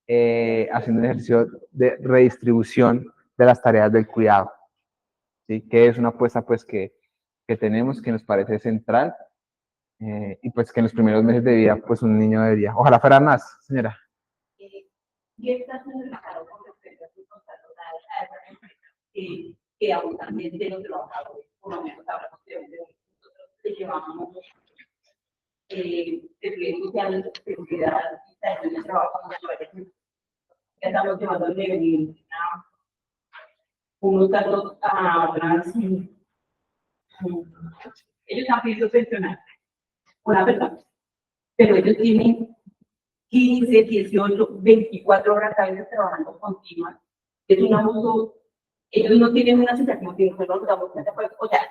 haciendo un ejercicio de redistribución de las tareas del cuidado, ¿sí? Que es una apuesta pues que tenemos, que nos parece central, y pues que en los primeros meses de vida, pues un niño debería, ojalá fuera más, señora. ¿Qué está haciendo el Estado con respecto a sus contratos a esa empresa que aún también de los trabajadores, por lo menos ahora nosotros le llevamos seguridad social, seguridad y también el trabajo social? Ya estamos llevando el nivel unos datos a unas, ellos han pedido pensionar una persona, pero ellos tienen 15, 18, 24 horas a veces trabajando continuas. Es un abuso. Ellos no tienen una sensación de que no nos damos cuenta, pues, o sea,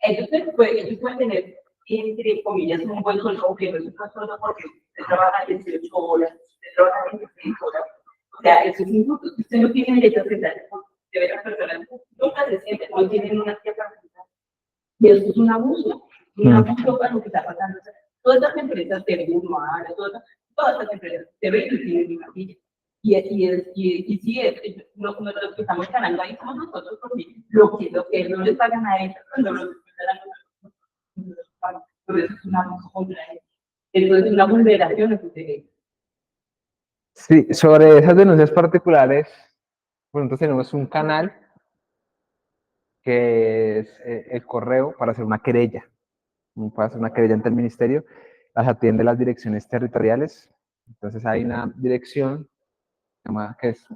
ellos pueden tener, entre comillas, un buen sueldo, aunque no es un buen sueldo porque se trabaja 18 horas, se trabaja 16 horas. O sea, eso es injusto. Usted no tiene derecho a sentarse de ver a personas nunca se sienten, no tienen una cierta calidad. Y eso es un abuso para lo que está pasando. O sea, todas las empresas de Guzmán, todas las empresas deben recibir mi maquilla. Y sí, los que estamos ganando ahí somos nosotros, porque lo que no les pagan a ellos, no los pagan. Por eso es una abuso contra ellos. Entonces, es una vulneración de sus derechos. Sí, sobre esas denuncias particulares, pues nosotros tenemos un canal que es el correo para hacer una querella. Para hacer una querella ante el ministerio, las atiende las direcciones territoriales. Entonces hay una dirección que es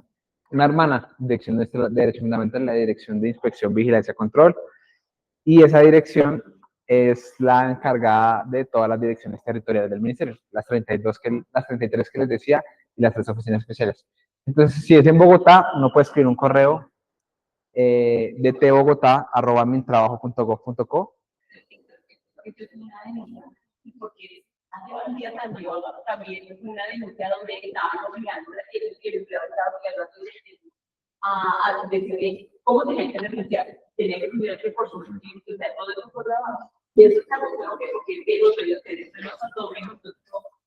una hermana, Dirección de Derechos Fundamentales, la Dirección de Inspección, Vigilancia, Control, y esa dirección es la encargada de todas las direcciones territoriales del ministerio, las 33 que les decía, y las 3 oficinas especiales. Entonces, si es en Bogotá, no puede escribir un correo dtbogotá@mintrabajo.gov.co. Esto es una denuncia, porque hace un día también es una denuncia donde estaban obligando el empleador estaba obligando a decirle cómo tenía que renunciar, tenía que cuidar que por su sentido, o sea, todo eso por trabajo. Y eso está muy bueno, porque los periodistas no son todos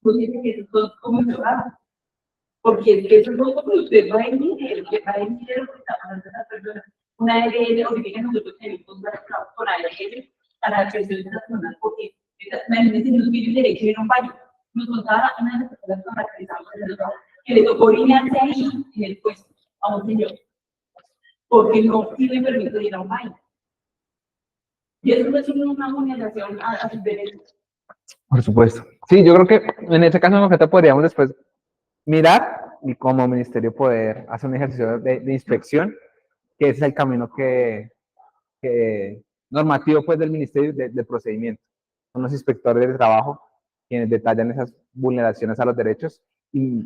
no dicen que eso es como trabajo. Porque eso no es como usted va a emitir, que va a emitir lo que está pasando esa persona. Una ARL, ahorita nosotros tenemos un trabajo con ARL para la creación de las personas, porque imagínense, nos pide derecho a ir a un baño. Nos contaba una de las personas con las que estamos en el trabajo, que le tocó orinarse ahí en el puesto a un señor, porque no tiene permiso de ir a un baño. Y eso no es una vulneración a sus derechos. Por supuesto. Sí, yo creo que en ese caso en concreto podríamos después mirar y como ministerio poder hacer un ejercicio de inspección, que ese es el camino que normativo pues del ministerio de procedimiento. Son los inspectores de trabajo quienes detallan esas vulneraciones a los derechos y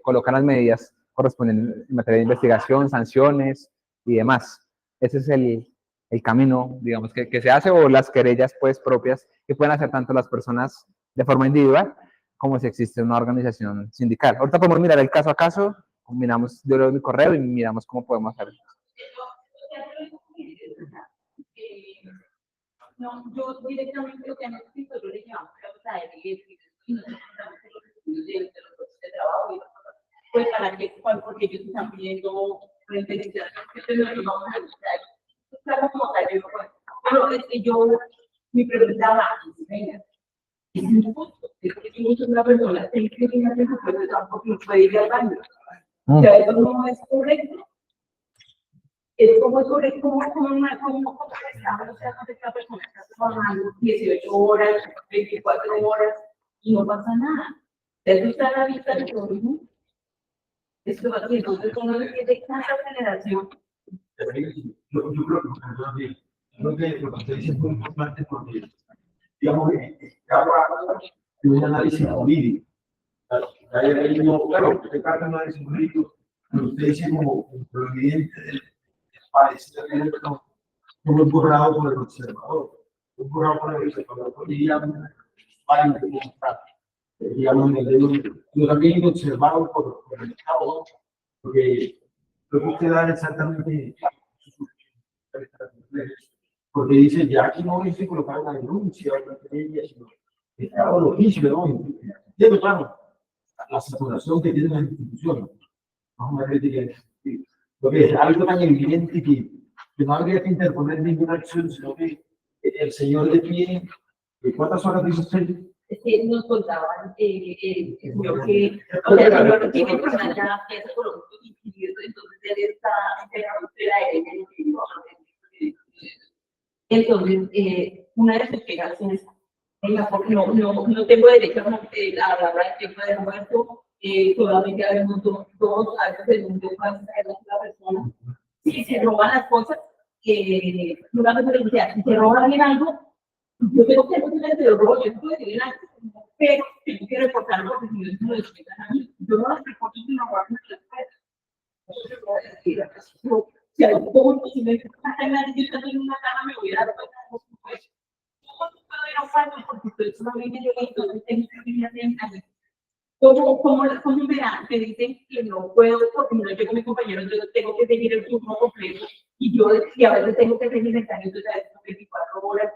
colocan las medidas correspondientes en materia de investigación, sanciones y demás. Ese es el camino, digamos, que se hace, o las querellas pues propias que pueden hacer tanto las personas de forma individual como si existe una organización sindical. Ahorita podemos mirar el caso a caso, miramos, yo leo mi correo y miramos cómo podemos hacer. No, yo directamente lo que necesito, yo le llamo a él y nosotros los estudios de trabajo, pues para que, porque ellos están pidiendo referencias, que no lo vamos a buscar. Claro, como tal, pero es que yo, mi pregunta va, venga, es injusto, es que si una persona tiene que ir a hacer su propio trabajo, no puede ir al baño. O sea, eso no es correcto. Es como sobre cómo esta persona está trabajando 18 horas, 24 horas y no pasa nada. Eso está a la vista de todo el mundo. Esto va a ser entonces uno tiene tanta generación. Yo creo que lo que usted dice es muy importante porque, digamos, hay un análisis jurídico. Claro, usted carga un análisis jurídico, pero usted dice como providente del país, como borrado por el observador. Borrado por el observador y digamos, yo también observado por el Estado, porque lo que usted da exactamente porque dice, ya aquí no dice colocar una denuncia, una querella, sino Estado lo mismo, ¿no? Pero claro, la saturación que tiene la institución, vamos a ver que es algo tan evidente que no habría que interponer ninguna acción, sino que el señor le pide, ¿cuántas horas dice usted? Nos contaban el señor que, o sea, el señor no tiene personal ya piensa por otro individuo, entonces él está esperando la entonces, una de las explicaciones, porque no tengo derecho a hablar del tiempo de muerto, solamente habemos 2 años de mundo para saber la persona. Si se roban las cosas, una vez me decía, si se roban algo, yo tengo que hacer el robo, yo puedo decir algo, pero tengo que que reportarlo porque si no es uno de a mí. Yo no los reporto si no guardo en la escuela. Si hay todo, si me dicen, yo estoy en una caja, me voy a dar cuenta de los impuestos. ¿Cómo no puedo ir a un banco porque estoy solamente yo y entonces tengo que ir a hacer ¿Cómo me dicen que no puedo porque no llego mi compañero, entonces tengo que seguir el turno completo y yo y a veces tengo que seguir el entonces a veces 24 horas?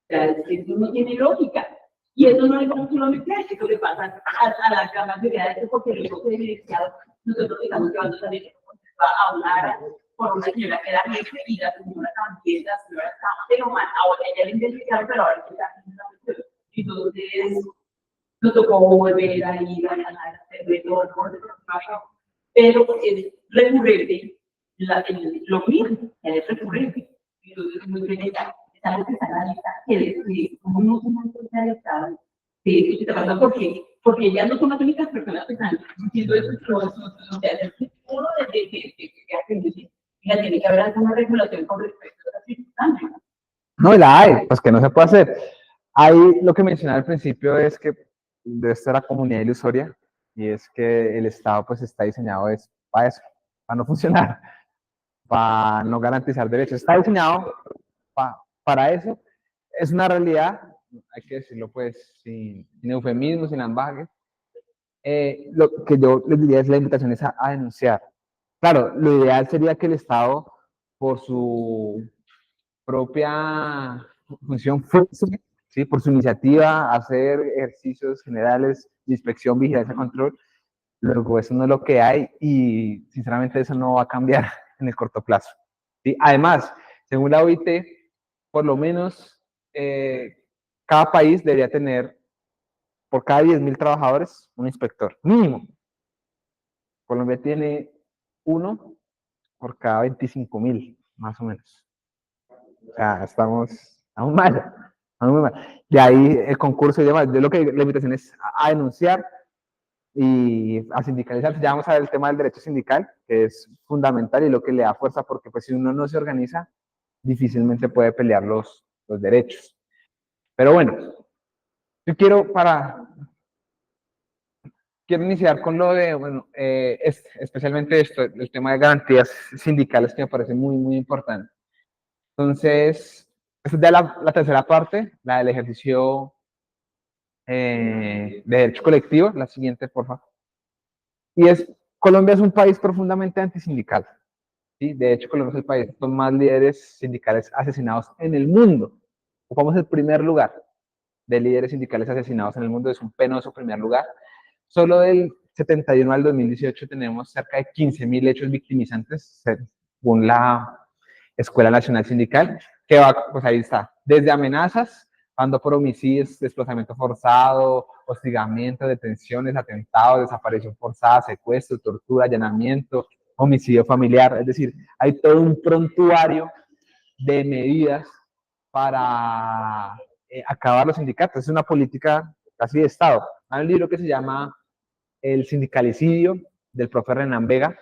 Eso no tiene lógica. Y eso no es como solamente eso le pasa a la mayoría de eso porque los privilegiados, nosotros estamos llevando también a hablar con una señora que era jefe y la señora también, la señora estaba de lo mal, ahora ella le identificaron, pero ahora está haciendo entonces nos tocó volver a ir a hacer todo el trabajo, pero es recurrente, lo mismo, es recurrente. Entonces, muy bien, estamos en la lista, que como no son antes de Estado, que está pasando porque ya no son las únicas personas que están diciendo eso, uno desde que tiene que haber alguna regulación con respecto a las circunstancias. No, y la hay, pues que no se puede hacer. Ahí lo que mencionaba al principio es que de esta la comunidad ilusoria y es que el Estado pues está diseñado es para eso, para no funcionar, para no garantizar derechos. Está diseñado para eso. Es una realidad, hay que decirlo pues sin eufemismo, sin ambages. Lo que yo les diría es la invitación es a denunciar. Claro, lo ideal sería que el Estado, por su propia función, ¿sí? Por su iniciativa, hacer ejercicios generales de inspección, vigilancia, control. Luego, eso no es lo que hay y sinceramente eso no va a cambiar en el corto plazo. ¿Sí? Además, según la OIT, por lo menos cada país debería tener por cada 10.000 trabajadores un inspector, mínimo. Colombia tiene uno por cada 25.000, más o menos. O sea, estamos aún mal, aún mal. De ahí el concurso y demás. Yo lo que la invitación es a denunciar y a sindicalizar. Ya vamos a ver el tema del derecho sindical, que es fundamental y lo que le da fuerza, porque pues si uno no se organiza, difícilmente puede pelear los derechos. Pero bueno, yo quiero iniciar con lo de, bueno, especialmente esto, el tema de garantías sindicales, que me parece muy, muy importante. Entonces, esta es ya la tercera parte, la del ejercicio de derecho colectivo. La siguiente, por favor. Y Colombia es un país profundamente antisindical. ¿Sí? De hecho, Colombia es el país con más líderes sindicales asesinados en el mundo. Ocupamos el primer lugar de líderes sindicales asesinados en el mundo, es un penoso primer lugar. Solo del 71 al 2018 tenemos cerca de 15.000 hechos victimizantes, según la Escuela Nacional Sindical, que va, pues ahí está, desde amenazas, pasando por homicidios, desplazamiento forzado, hostigamiento, detenciones, atentados, desaparición forzada, secuestro, tortura, allanamiento, homicidio familiar. Es decir, hay todo un prontuario de medidas para acabar los sindicatos. Es una política casi de Estado. Hay un libro que se llama El sindicalicidio, del profe Renan Vega,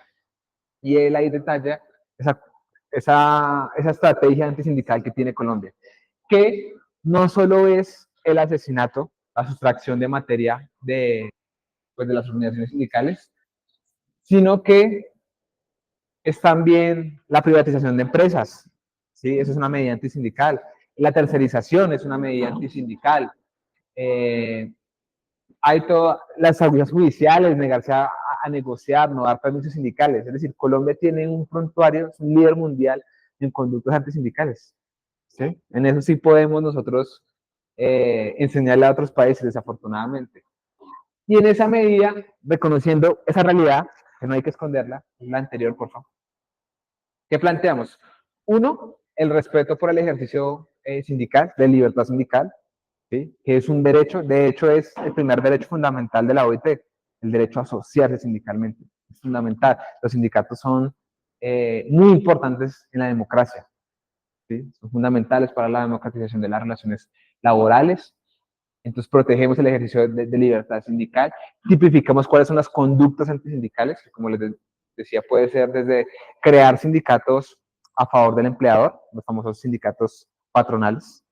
y él ahí detalla esa estrategia antisindical que tiene Colombia, que no solo es el asesinato, la sustracción de materia de las organizaciones sindicales, sino que es también la privatización de empresas, ¿sí? Eso es una medida antisindical. La tercerización es una medida antisindical. Hay todas las audiencias judiciales, negarse a negociar, no dar permisos sindicales. Es decir, Colombia tiene un prontuario, es un líder mundial en conductas antisindicales. ¿Sí? En eso sí podemos nosotros enseñarle a otros países, desafortunadamente. Y en esa medida, reconociendo esa realidad, que no hay que esconderla, la anterior, por favor. ¿Qué planteamos? Uno, el respeto por el ejercicio sindical, de libertad sindical, ¿sí? Que es un derecho, de hecho es el primer derecho fundamental de la OIT, el derecho a asociarse sindicalmente. Es fundamental. Los sindicatos son muy importantes en la democracia, ¿sí? Son fundamentales para la democratización de las relaciones laborales. Entonces protegemos el ejercicio de libertad sindical, tipificamos cuáles son las conductas antisindicales, que como les decía puede ser desde crear sindicatos a favor del empleador, los famosos sindicatos patronales,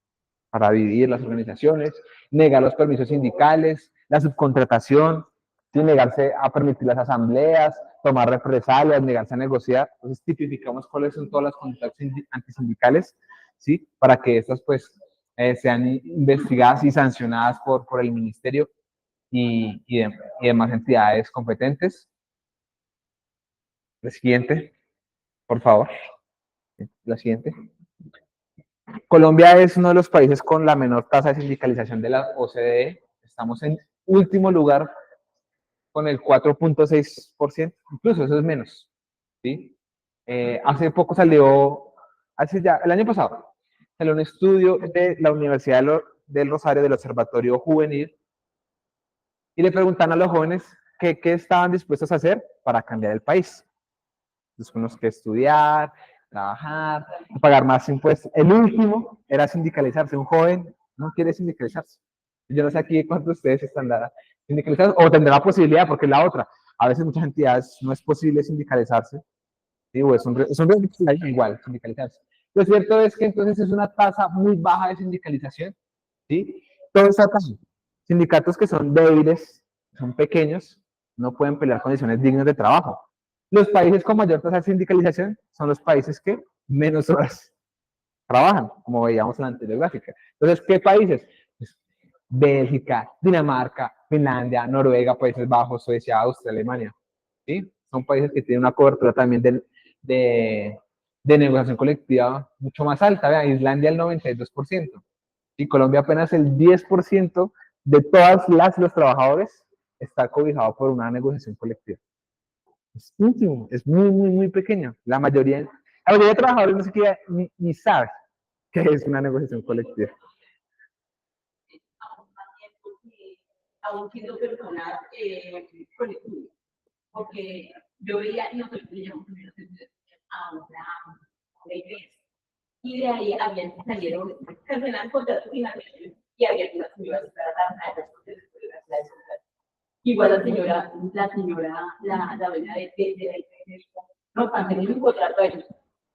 para dividir las organizaciones, negar los permisos sindicales, la subcontratación, ¿sí? Negarse a permitir las asambleas, tomar represalias, negarse a negociar. Entonces tipificamos cuáles son todas las conductas antisindicales, ¿sí? Para que estas pues sean investigadas y sancionadas por el ministerio y demás entidades competentes. La siguiente, por favor. La siguiente. Colombia es uno de los países con la menor tasa de sindicalización de la OCDE. Estamos en último lugar con el 4.6%, incluso eso es menos. ¿Sí? Hace poco salió, el año pasado, salió un estudio de la Universidad del Rosario, del Observatorio Juvenil, y le preguntan a los jóvenes qué estaban dispuestos a hacer para cambiar el país. Entonces, con los que estudiar, trabajar, pagar más impuestos. El último era sindicalizarse. Un joven no quiere sindicalizarse. Yo no sé aquí cuántos de ustedes están sindicalizados o tendrán la posibilidad, porque es la otra. A veces muchas entidades no es posible sindicalizarse. ¿Sí? O es un riesgo igual sindicalizarse. Lo cierto es que entonces es una tasa muy baja de sindicalización. ¿Sí? Todo está tasa. Sindicatos que son débiles, son pequeños, no pueden pelear condiciones dignas de trabajo. Los países con mayor tasa de sindicalización son los países que menos horas trabajan, como veíamos en la anterior gráfica. Entonces, ¿qué países? Pues, Bélgica, Dinamarca, Finlandia, Noruega, Países Bajos, Suecia, Austria, Alemania. ¿Sí? Son países que tienen una cobertura también de negociación colectiva mucho más alta. Vean, Islandia el 92%. Y Colombia apenas el 10% de todas los trabajadores está cobijado por una negociación colectiva. Es ínfimo, es muy, muy, muy pequeño. La mayoría de trabajadores no siquiera ni sabe qué es una negociación colectiva. Aún siendo personas colectivas, porque yo veía y nosotros teníamos a una iglesia, y de ahí salieron cancelar contratos financieros y había una señora igual la dueña de la iglesia, no, cancelé un contrato a ellos.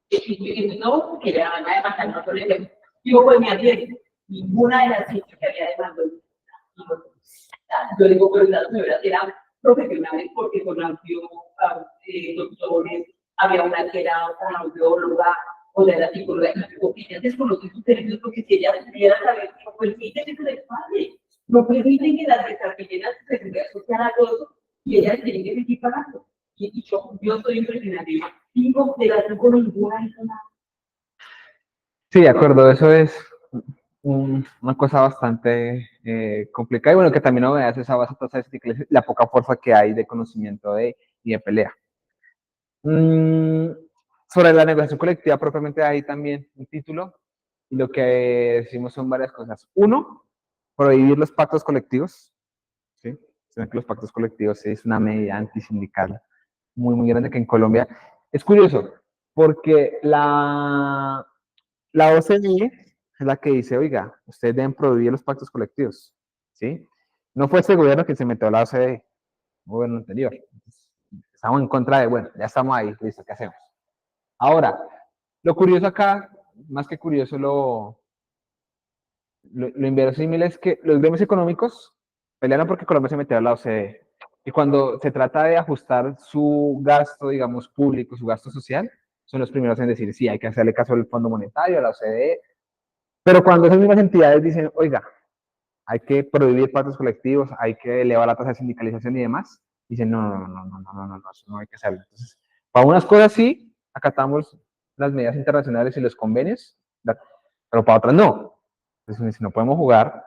Y no, que le van a demandar, no solo el digo, pues me adhieren, ninguna de las chicas que había demandado. Yo digo, pero la señora era profesional porque conoció doctores, había una que era una audióloga, o de la psicóloga, y ella desconoce sus derechos porque si ella pudiera saber, no permite que se les pague, no permiten que las desarrollen su seguridad social a todos y ellas tienen que seguir pagando. Y yo estoy impresionada, digo, de las con ninguna hizo nada. Sí, de acuerdo, eso es una cosa bastante complicada y bueno, que también obedece esa base de la poca fuerza que hay de conocimiento y de pelea. Sobre la negociación colectiva propiamente hay también un título y lo que decimos son varias cosas. Uno, prohibir los pactos colectivos. ¿Sí? Los pactos colectivos es una medida antisindical muy, muy grande que en Colombia es curioso porque la OCDE es la que dice, oiga, ustedes deben prohibir los pactos colectivos, ¿sí? No fue este gobierno que se metió a la OCDE, el gobierno anterior. Estamos en contra de, bueno, ya estamos ahí, listo, ¿qué hacemos? Ahora, lo curioso acá, más que curioso, lo inverosímil es que los gremios económicos pelearon porque Colombia se metió a la OCDE. Y cuando se trata de ajustar su gasto, digamos, público, su gasto social, son los primeros en decir, sí, hay que hacerle caso al Fondo Monetario, a la OCDE. Pero cuando esas mismas entidades dicen, oiga, hay que prohibir pactos colectivos, hay que elevar la tasa de sindicalización y demás, dicen, no, eso no hay que hacerlo. Entonces, para unas cosas sí, acatamos las medidas internacionales y los convenios, pero para otras no. Entonces, no podemos jugar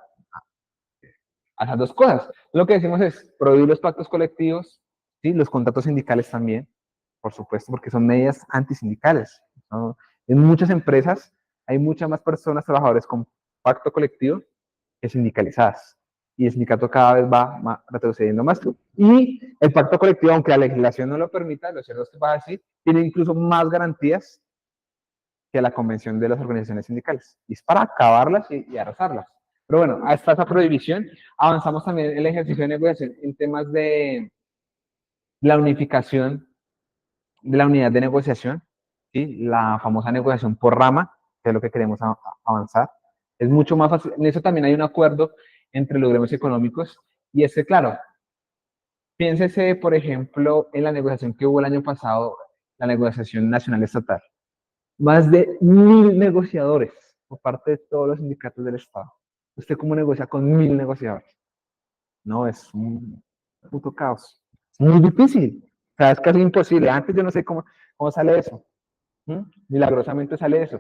a esas dos cosas. Lo que decimos es prohibir los pactos colectivos, ¿sí? Los contratos sindicales también, por supuesto, porque son medidas antisindicales, ¿no? En muchas empresas hay muchas más personas, trabajadores con pacto colectivo que sindicalizadas. Y el sindicato cada vez va retrocediendo más. Y el pacto colectivo, aunque la legislación no lo permita, lo cierto es que va a decir, tiene incluso más garantías que la convención de las organizaciones sindicales. Y es para acabarlas y arrasarlas. Pero bueno, hasta esa prohibición, avanzamos también en el ejercicio de negociación en temas de la unificación de la unidad de negociación, ¿sí? La famosa negociación por rama, que es lo que queremos avanzar. Es mucho más fácil. En eso también hay un acuerdo entre los gremios económicos Y es que, claro, piénsese, por ejemplo, en la negociación que hubo el año pasado, la negociación nacional estatal. Más de 1000 negociadores por parte de todos los sindicatos del Estado. ¿Usted cómo negocia con 1000 negociadores? No, es un puto caos. Es muy difícil. O sea, es casi imposible. Antes yo no sé cómo sale eso. Milagrosamente sale eso.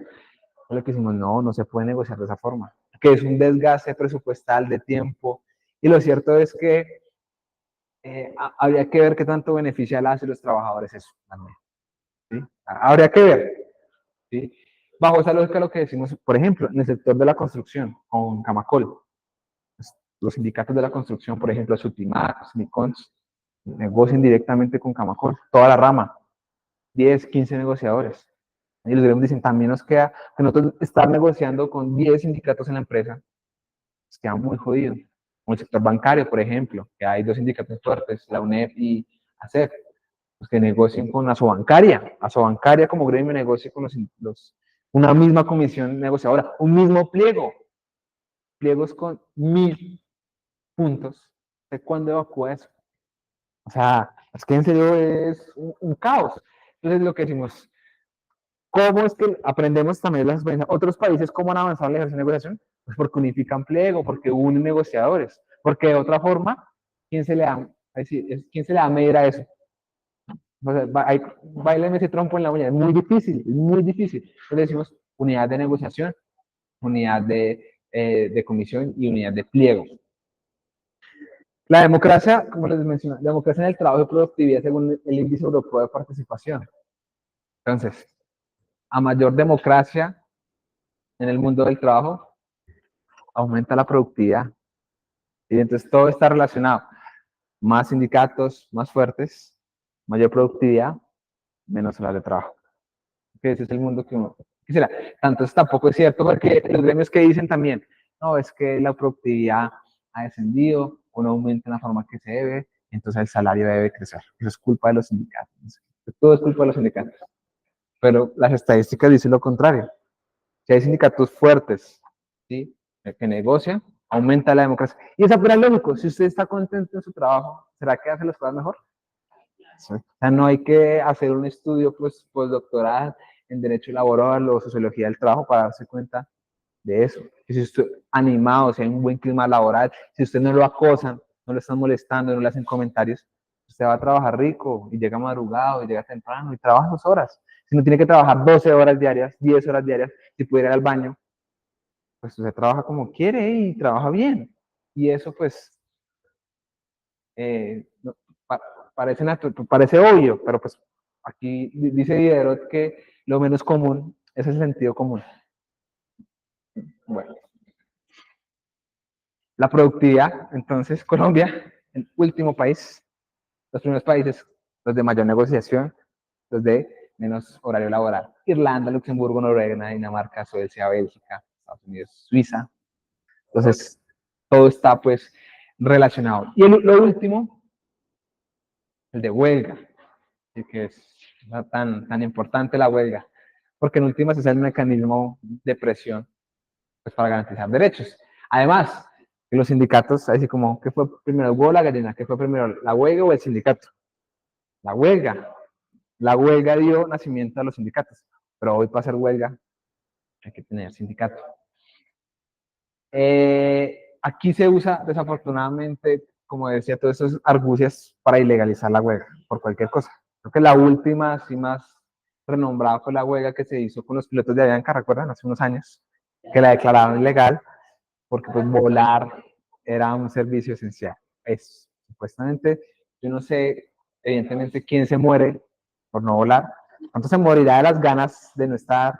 Lo que decimos, no, no se puede negociar de esa forma. Que es un desgaste presupuestal de tiempo. Y lo cierto es que habría que ver qué tanto beneficia a las y los trabajadores eso también. ¿Sí? Habría que ver. ¿Sí? Bajo esa lógica lo que decimos, por ejemplo, en el sector de la construcción, con Camacol, pues, los sindicatos de la construcción, por ejemplo, Sutimac, Snicons, negocian directamente con Camacol, toda la rama, 10, 15 negociadores. Y los gremios dicen, también nos queda que nosotros estar negociando con 10 sindicatos en la empresa, nos queda muy jodido. Como el sector bancario, por ejemplo, que hay 2 sindicatos fuertes, la UNEP y ACEP, pues que negocien con Asobancaria como gremio negocie con una misma comisión negociadora, un mismo pliegos con 1000 puntos. ¿De cuándo evacúa eso? O sea, es que en serio es un caos. Entonces lo que decimos, ¿cómo es que aprendemos también las otros países cómo han avanzado en la ejercicio de negociación? Pues porque unifican pliego, porque unen negociadores, porque de otra forma, ¿quién se le da, ¿quién se le da a medir a eso? O sea, baileme ese trompo en la uña, es muy difícil. Entonces decimos unidad de negociación, unidad de comisión y unidad de pliego. La democracia, como les mencioné, la democracia en el trabajo y productividad según el índice europeo de participación. Entonces, a mayor democracia en el mundo del trabajo, aumenta la productividad. Y entonces todo está relacionado. Más sindicatos, más fuertes, mayor productividad, menos horas de trabajo. Que ese es el mundo que uno quisiera. Tanto eso tampoco es cierto, porque los gremios que dicen también, no, es que la productividad ha descendido, o no aumenta en la forma que se debe, entonces el salario debe crecer. Eso es culpa de los sindicatos. Todo es culpa de los sindicatos. Pero las estadísticas dicen lo contrario. Si hay sindicatos fuertes, ¿sí?, que negocian, aumenta la democracia. Y es apenas lógico, si usted está contento en su trabajo, ¿será que hace las cosas mejor? ¿Sí? O sea, no hay que hacer un estudio postdoctoral en Derecho Laboral o Sociología del Trabajo para darse cuenta de eso. Que si usted animado, si hay un buen clima laboral, si usted no lo acosan, no lo están molestando, no le hacen comentarios, usted va a trabajar rico y llega madrugado y llega temprano y trabaja 2 horas. Si no tiene que trabajar 12 horas diarias, 10 horas diarias, si pudiera ir al baño, pues usted trabaja como quiere y trabaja bien. Y eso pues no, parece obvio, pero pues aquí dice Diderot que lo menos común es el sentido común. Bueno, la productividad, entonces Colombia, el último país, los primeros países, los de mayor negociación, los de menos horario laboral. Irlanda, Luxemburgo, Noruega, Dinamarca, Suecia, Bélgica, Estados Unidos, Suiza. Entonces, todo está pues relacionado. Y lo último, el de huelga, que es tan importante la huelga, porque en últimas es el mecanismo de presión pues, para garantizar derechos. Además, los sindicatos, así como, ¿qué fue primero el huevo o la gallina? ¿Qué fue primero, la huelga o el sindicato? La huelga. La huelga dio nacimiento a los sindicatos, pero hoy para hacer huelga hay que tener sindicato. Aquí se usa, desafortunadamente, como decía, todas esas argucias para ilegalizar la huelga, por cualquier cosa. Creo que la última, así más renombrada, fue la huelga que se hizo con los pilotos de Avianca, ¿recuerdan? Hace unos años, que la declararon ilegal, porque pues volar era un servicio esencial. Es, supuestamente, yo no sé, evidentemente, quién se muere por no volar, cuánto se morirá de las ganas de no estar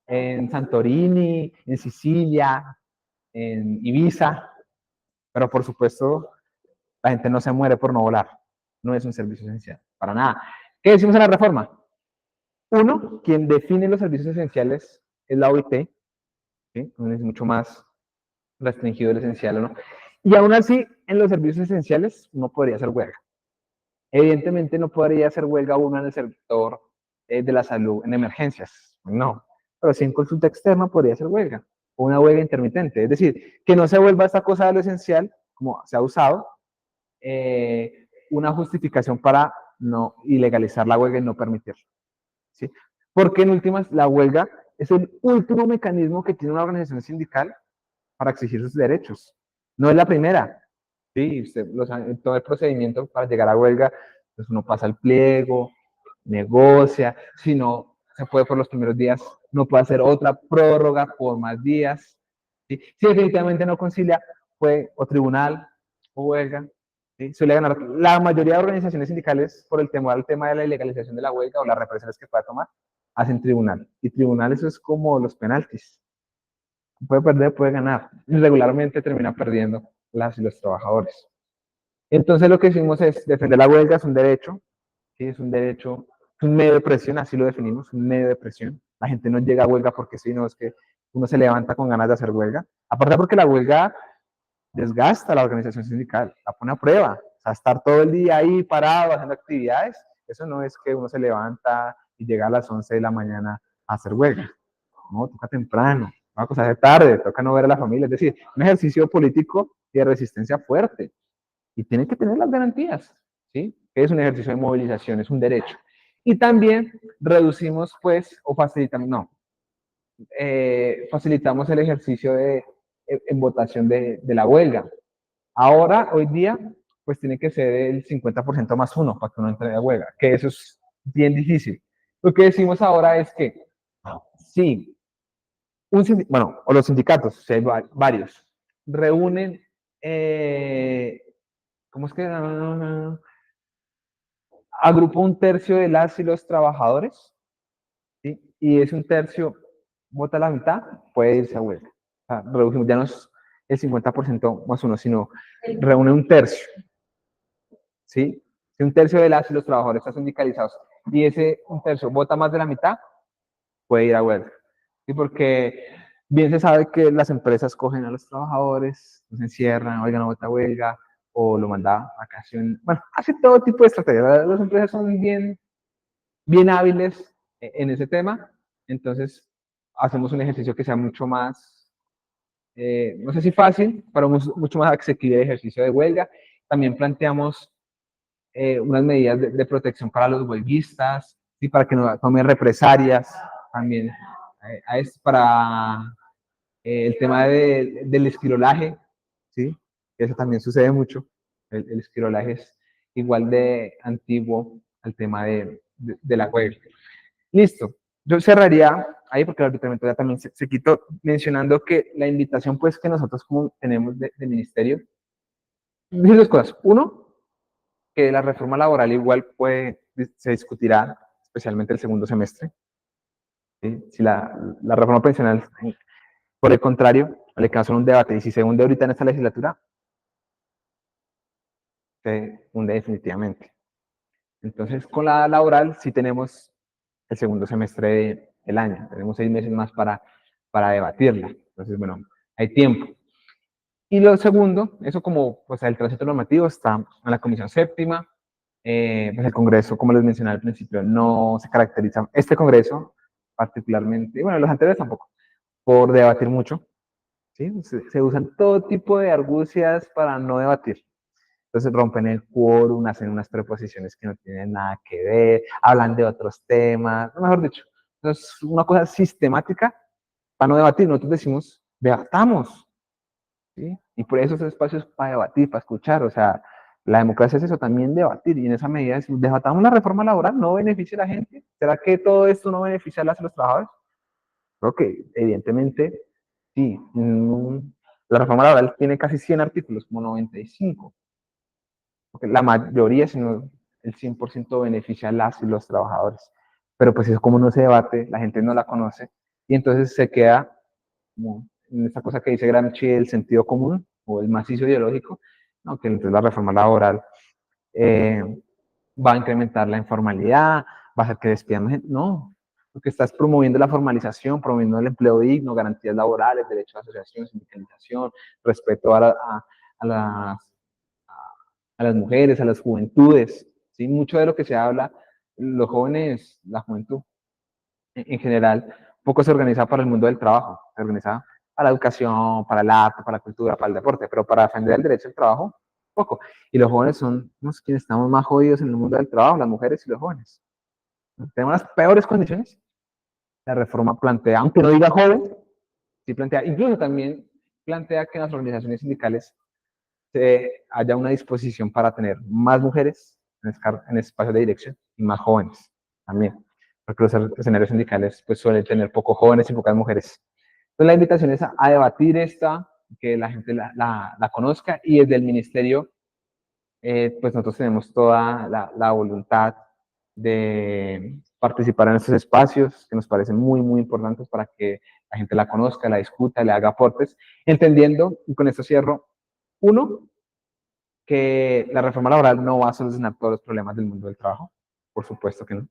en Santorini, en Sicilia, en Ibiza, pero por supuesto la gente no se muere por no volar, no es un servicio esencial, para nada. ¿Qué decimos en la reforma? Uno, quien define los servicios esenciales es la OIT, ¿sí? Es mucho más restringido el esencial, ¿no? Y aún así, en los servicios esenciales no podría hacer huelga. Evidentemente no podría hacer huelga uno en el sector de la salud en emergencias, no, pero sí en consulta externa podría hacer huelga, o una huelga intermitente, es decir, que no se vuelva esta cosa de lo esencial como se ha usado, una justificación para no ilegalizar la huelga y no permitirla, ¿sí? Porque en últimas, la huelga es el último mecanismo que tiene una organización sindical para exigir sus derechos. No es la primera, ¿sí? Todo el procedimiento para llegar a huelga, pues uno pasa el pliego, negocia, si no se puede por los primeros días, no puede hacer otra prórroga por más días, ¿sí? Si definitivamente no concilia, puede o tribunal o huelga, ¿sí? Suele ganar la mayoría de organizaciones sindicales por el tema de la ilegalización de la huelga o las represalias que pueda tomar, hacen tribunal. Y tribunal eso es como los penaltis. Puede perder, puede ganar. Y regularmente termina perdiendo las y los trabajadores. Entonces lo que hicimos es defender la huelga, es un derecho, ¿sí? Es un derecho, es un medio de presión, así lo definimos, un medio de presión. La gente no llega a huelga porque sí, no es que uno se levanta con ganas de hacer huelga. Aparte porque la huelga desgasta a la organización sindical, la pone a prueba. O sea, estar todo el día ahí parado haciendo actividades, eso no es que uno se levanta y llega a las 11 de la mañana a hacer huelga. No, toca temprano, no cosa de tarde, toca no ver a la familia. Es decir, un ejercicio político y de resistencia fuerte. Y tiene que tener las garantías, ¿sí? Es un ejercicio de movilización, es un derecho. Y también reducimos, pues, o facilitamos, no, facilitamos el ejercicio en votación de la huelga. Ahora, hoy día, pues tiene que ser el 50% más uno para que uno entre a huelga, que eso es bien difícil. Lo que decimos ahora es que, sí, bueno, o los sindicatos, si hay varios, reúnen, ¿cómo es que? Agrupa un tercio de las y los trabajadores, ¿sí? Y ese un tercio vota la mitad, puede irse a huelga. O sea, reducimos, ya no es el 50% más uno, sino reúne un tercio, ¿sí? Si un tercio de las y los trabajadores están sindicalizados y ese un tercio vota más de la mitad, puede ir a huelga. ¿Sí? Porque bien se sabe que las empresas cogen a los trabajadores, los encierran, oigan, no vota huelga, o lo manda a vacaciones. Bueno, hace todo tipo de estrategias. Las empresas son bien hábiles en ese tema. Entonces, hacemos un ejercicio que sea mucho más, no sé si fácil, pero mucho más asequible el ejercicio de huelga. También planteamos unas medidas de protección para los huelguistas, y para que no tomen represalias también. Para el tema del esquirolaje, ¿sí? Eso también sucede mucho. El esquirolaje es igual de antiguo al tema de la huelga. Listo. Yo cerraría ahí porque el arbitramiento ya también se quitó, mencionando que la invitación pues que nosotros como tenemos del ministerio, dice dos cosas. Uno, que la reforma laboral igual se discutirá, especialmente el segundo semestre. ¿Sí? Si la reforma pensional, por el contrario, le queda solo un debate, y si se hunde ahorita en esta legislatura, se hunde definitivamente. Entonces, con la laboral sí tenemos el segundo semestre del año, tenemos 6 meses más para debatirla. Entonces, bueno, hay tiempo. Y lo segundo, eso como pues el tránsito normativo está en la Comisión Séptima, pues el Congreso, como les mencioné al principio, no se caracteriza, este Congreso particularmente, bueno, los anteriores tampoco, por debatir mucho, ¿sí? Se usan todo tipo de argucias para no debatir. Entonces rompen el quórum, hacen unas preposiciones que no tienen nada que ver, hablan de otros temas, mejor dicho. Entonces, una cosa sistemática para no debatir. Nosotros decimos, debatamos, ¿sí? Y por eso esos espacios para debatir, para escuchar. O sea, la democracia es eso, también debatir. Y en esa medida, si debatamos la reforma laboral, ¿no beneficia a la gente? ¿Será que todo esto no beneficia a los trabajadores? Creo que, evidentemente, sí. La reforma laboral tiene casi 100 artículos, como 95. Porque la mayoría, si no el 100% beneficia a las y los trabajadores. Pero pues eso como no se debate, la gente no la conoce, y entonces se queda como en esta cosa que dice Gramsci, el sentido común o el macizo ideológico, ¿no? Que entonces la reforma laboral va a incrementar la informalidad, va a hacer que despidan gente. No, porque estás promoviendo la formalización, promoviendo el empleo digno, garantías laborales, derecho a asociación, sindicalización, respeto a las mujeres, a las juventudes, ¿sí? Mucho de lo que se habla, los jóvenes, la juventud en general, poco se organiza para el mundo del trabajo, se organiza para la educación, para el arte, para la cultura, para el deporte, pero para defender el derecho al trabajo, poco. Y los jóvenes son quienes estamos más jodidos en el mundo del trabajo, las mujeres y los jóvenes. Tenemos las peores condiciones. La reforma plantea, aunque no diga joven, sí plantea, incluso también plantea que en las organizaciones sindicales haya una disposición para tener más mujeres en espacios de dirección y más jóvenes también, porque los escenarios sindicales pues suelen tener pocos jóvenes y pocas mujeres. Entonces la invitación es a debatir esta, que la gente la conozca, y desde el ministerio pues nosotros tenemos toda la voluntad de participar en estos espacios que nos parecen muy, muy importantes para que la gente la conozca, la discuta, le haga aportes, entendiendo, y con esto cierro, uno, que la reforma laboral no va a solucionar todos los problemas del mundo del trabajo, por supuesto que no.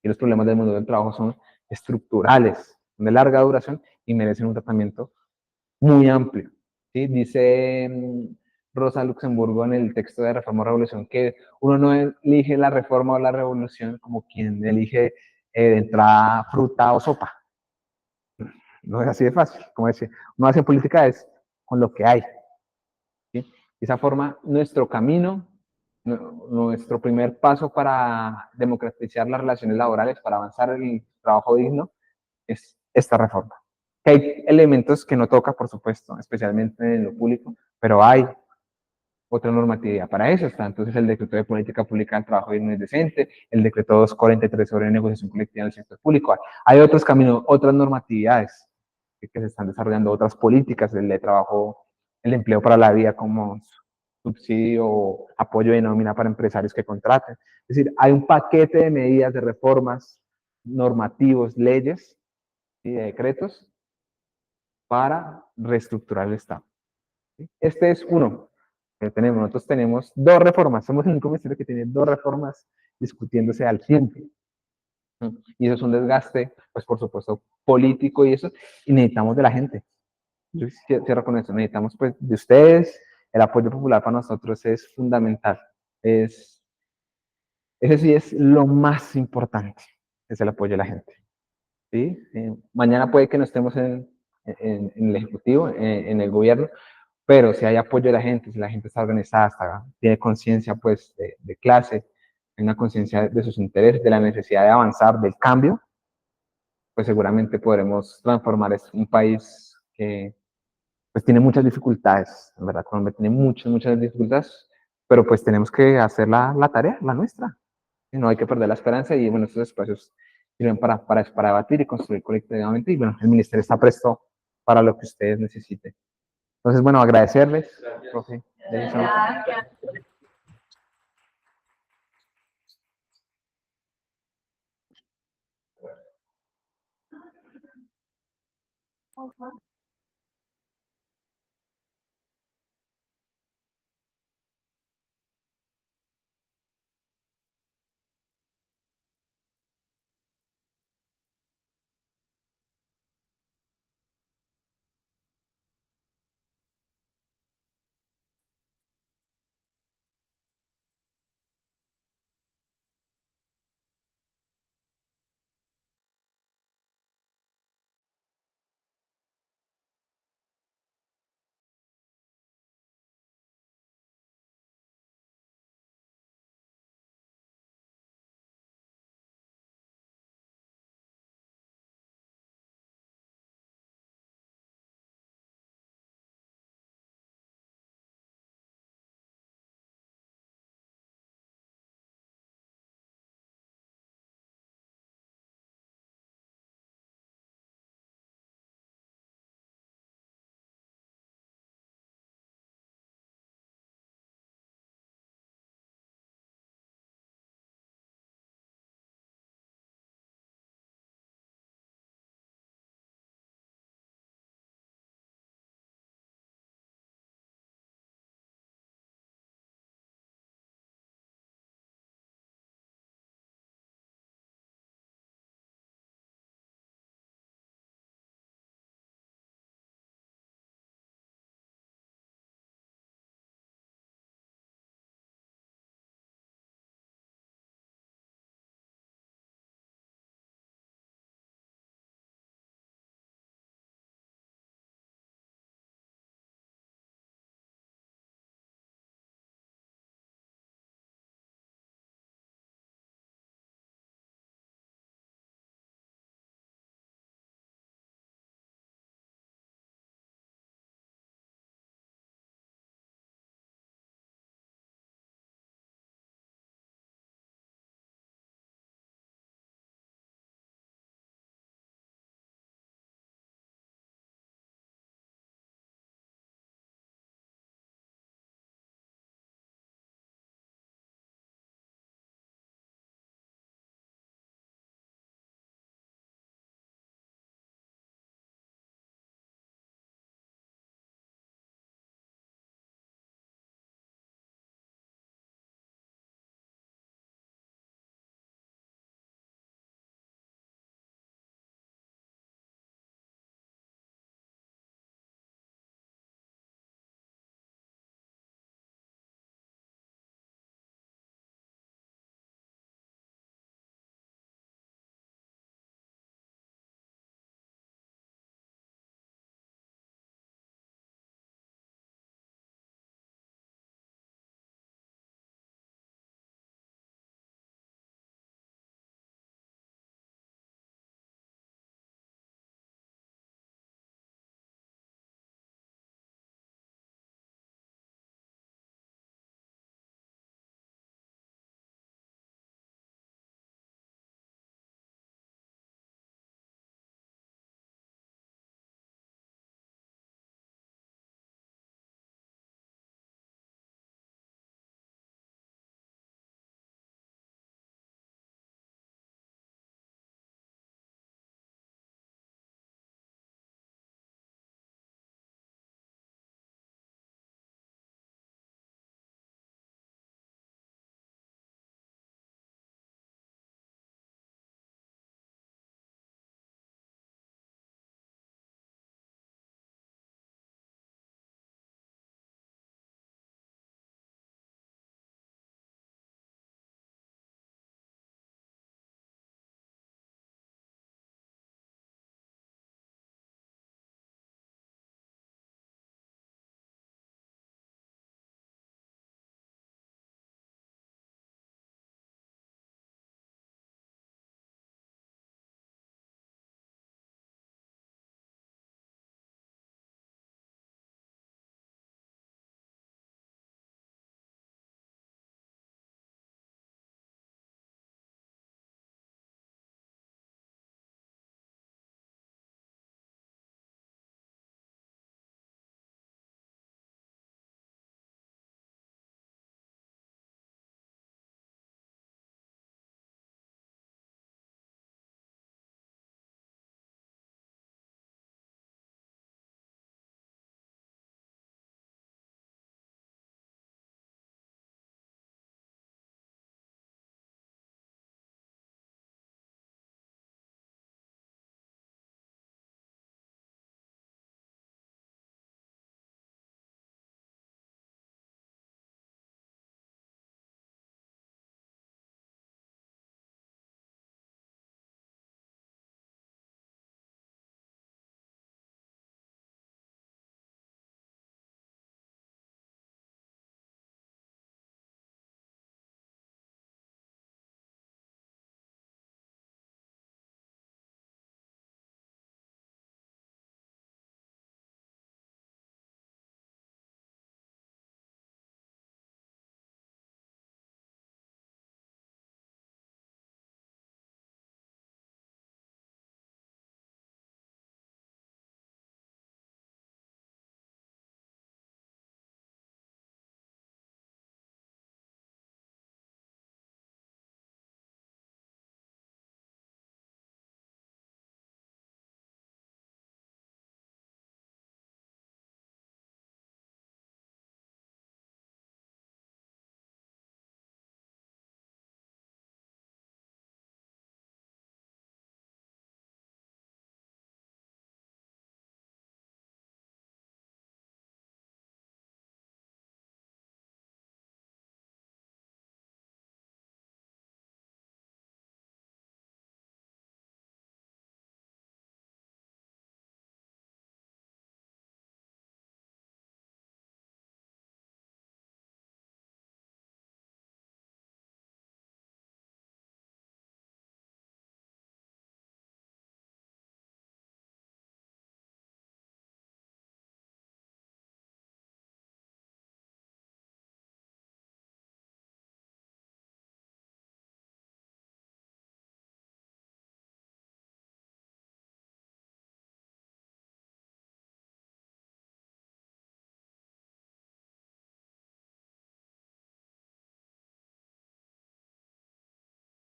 Y los problemas del mundo del trabajo son estructurales, de larga duración y merecen un tratamiento muy amplio. ¿Sí? Dice Rosa Luxemburgo en el texto de Reforma o Revolución que uno no elige la reforma o la revolución como quien elige de entrada fruta o sopa. No es así de fácil, como decía. Uno hace política es con lo que hay. ¿Sí? De esa forma, nuestro camino, nuestro primer paso para democratizar las relaciones laborales, para avanzar en el trabajo digno, es esta reforma. Que hay elementos que no toca, por supuesto, especialmente en lo público, pero hay otra normatividad para eso. Está entonces el decreto de política pública del trabajo digno y decente, el decreto 243 sobre negociación colectiva en el sector público. Hay otros caminos, otras normatividades que se están desarrollando, otras políticas, el de trabajo, el empleo para la vida como subsidio o apoyo de nómina para empresarios que contraten. Es decir, hay un paquete de medidas, de reformas, normativos, leyes y de decretos para reestructurar el Estado. Este es uno que tenemos. Nosotros tenemos dos reformas. Somos el único ministerio que tiene dos reformas discutiéndose al tiempo. Y eso es un desgaste, pues por supuesto, político y eso. Y necesitamos de la gente. Yo cierro con eso. Necesitamos pues de ustedes. El apoyo popular para nosotros es fundamental. Ese sí es lo más importante, es el apoyo de la gente. ¿Sí? Mañana puede que no estemos en el Ejecutivo, en el gobierno, pero si hay apoyo de la gente, si la gente está organizada, tiene conciencia pues de clase, hay una conciencia de sus intereses, de la necesidad de avanzar, del cambio, pues seguramente podremos transformar un país que pues tiene muchas dificultades, en verdad, Colombia tiene muchas, muchas dificultades, pero pues tenemos que hacer la tarea, la nuestra, y no hay que perder la esperanza, y bueno, estos espacios sirven para debatir y construir colectivamente, y bueno, el ministerio está presto para lo que ustedes necesiten. Entonces, bueno, agradecerles, profe. Gracias.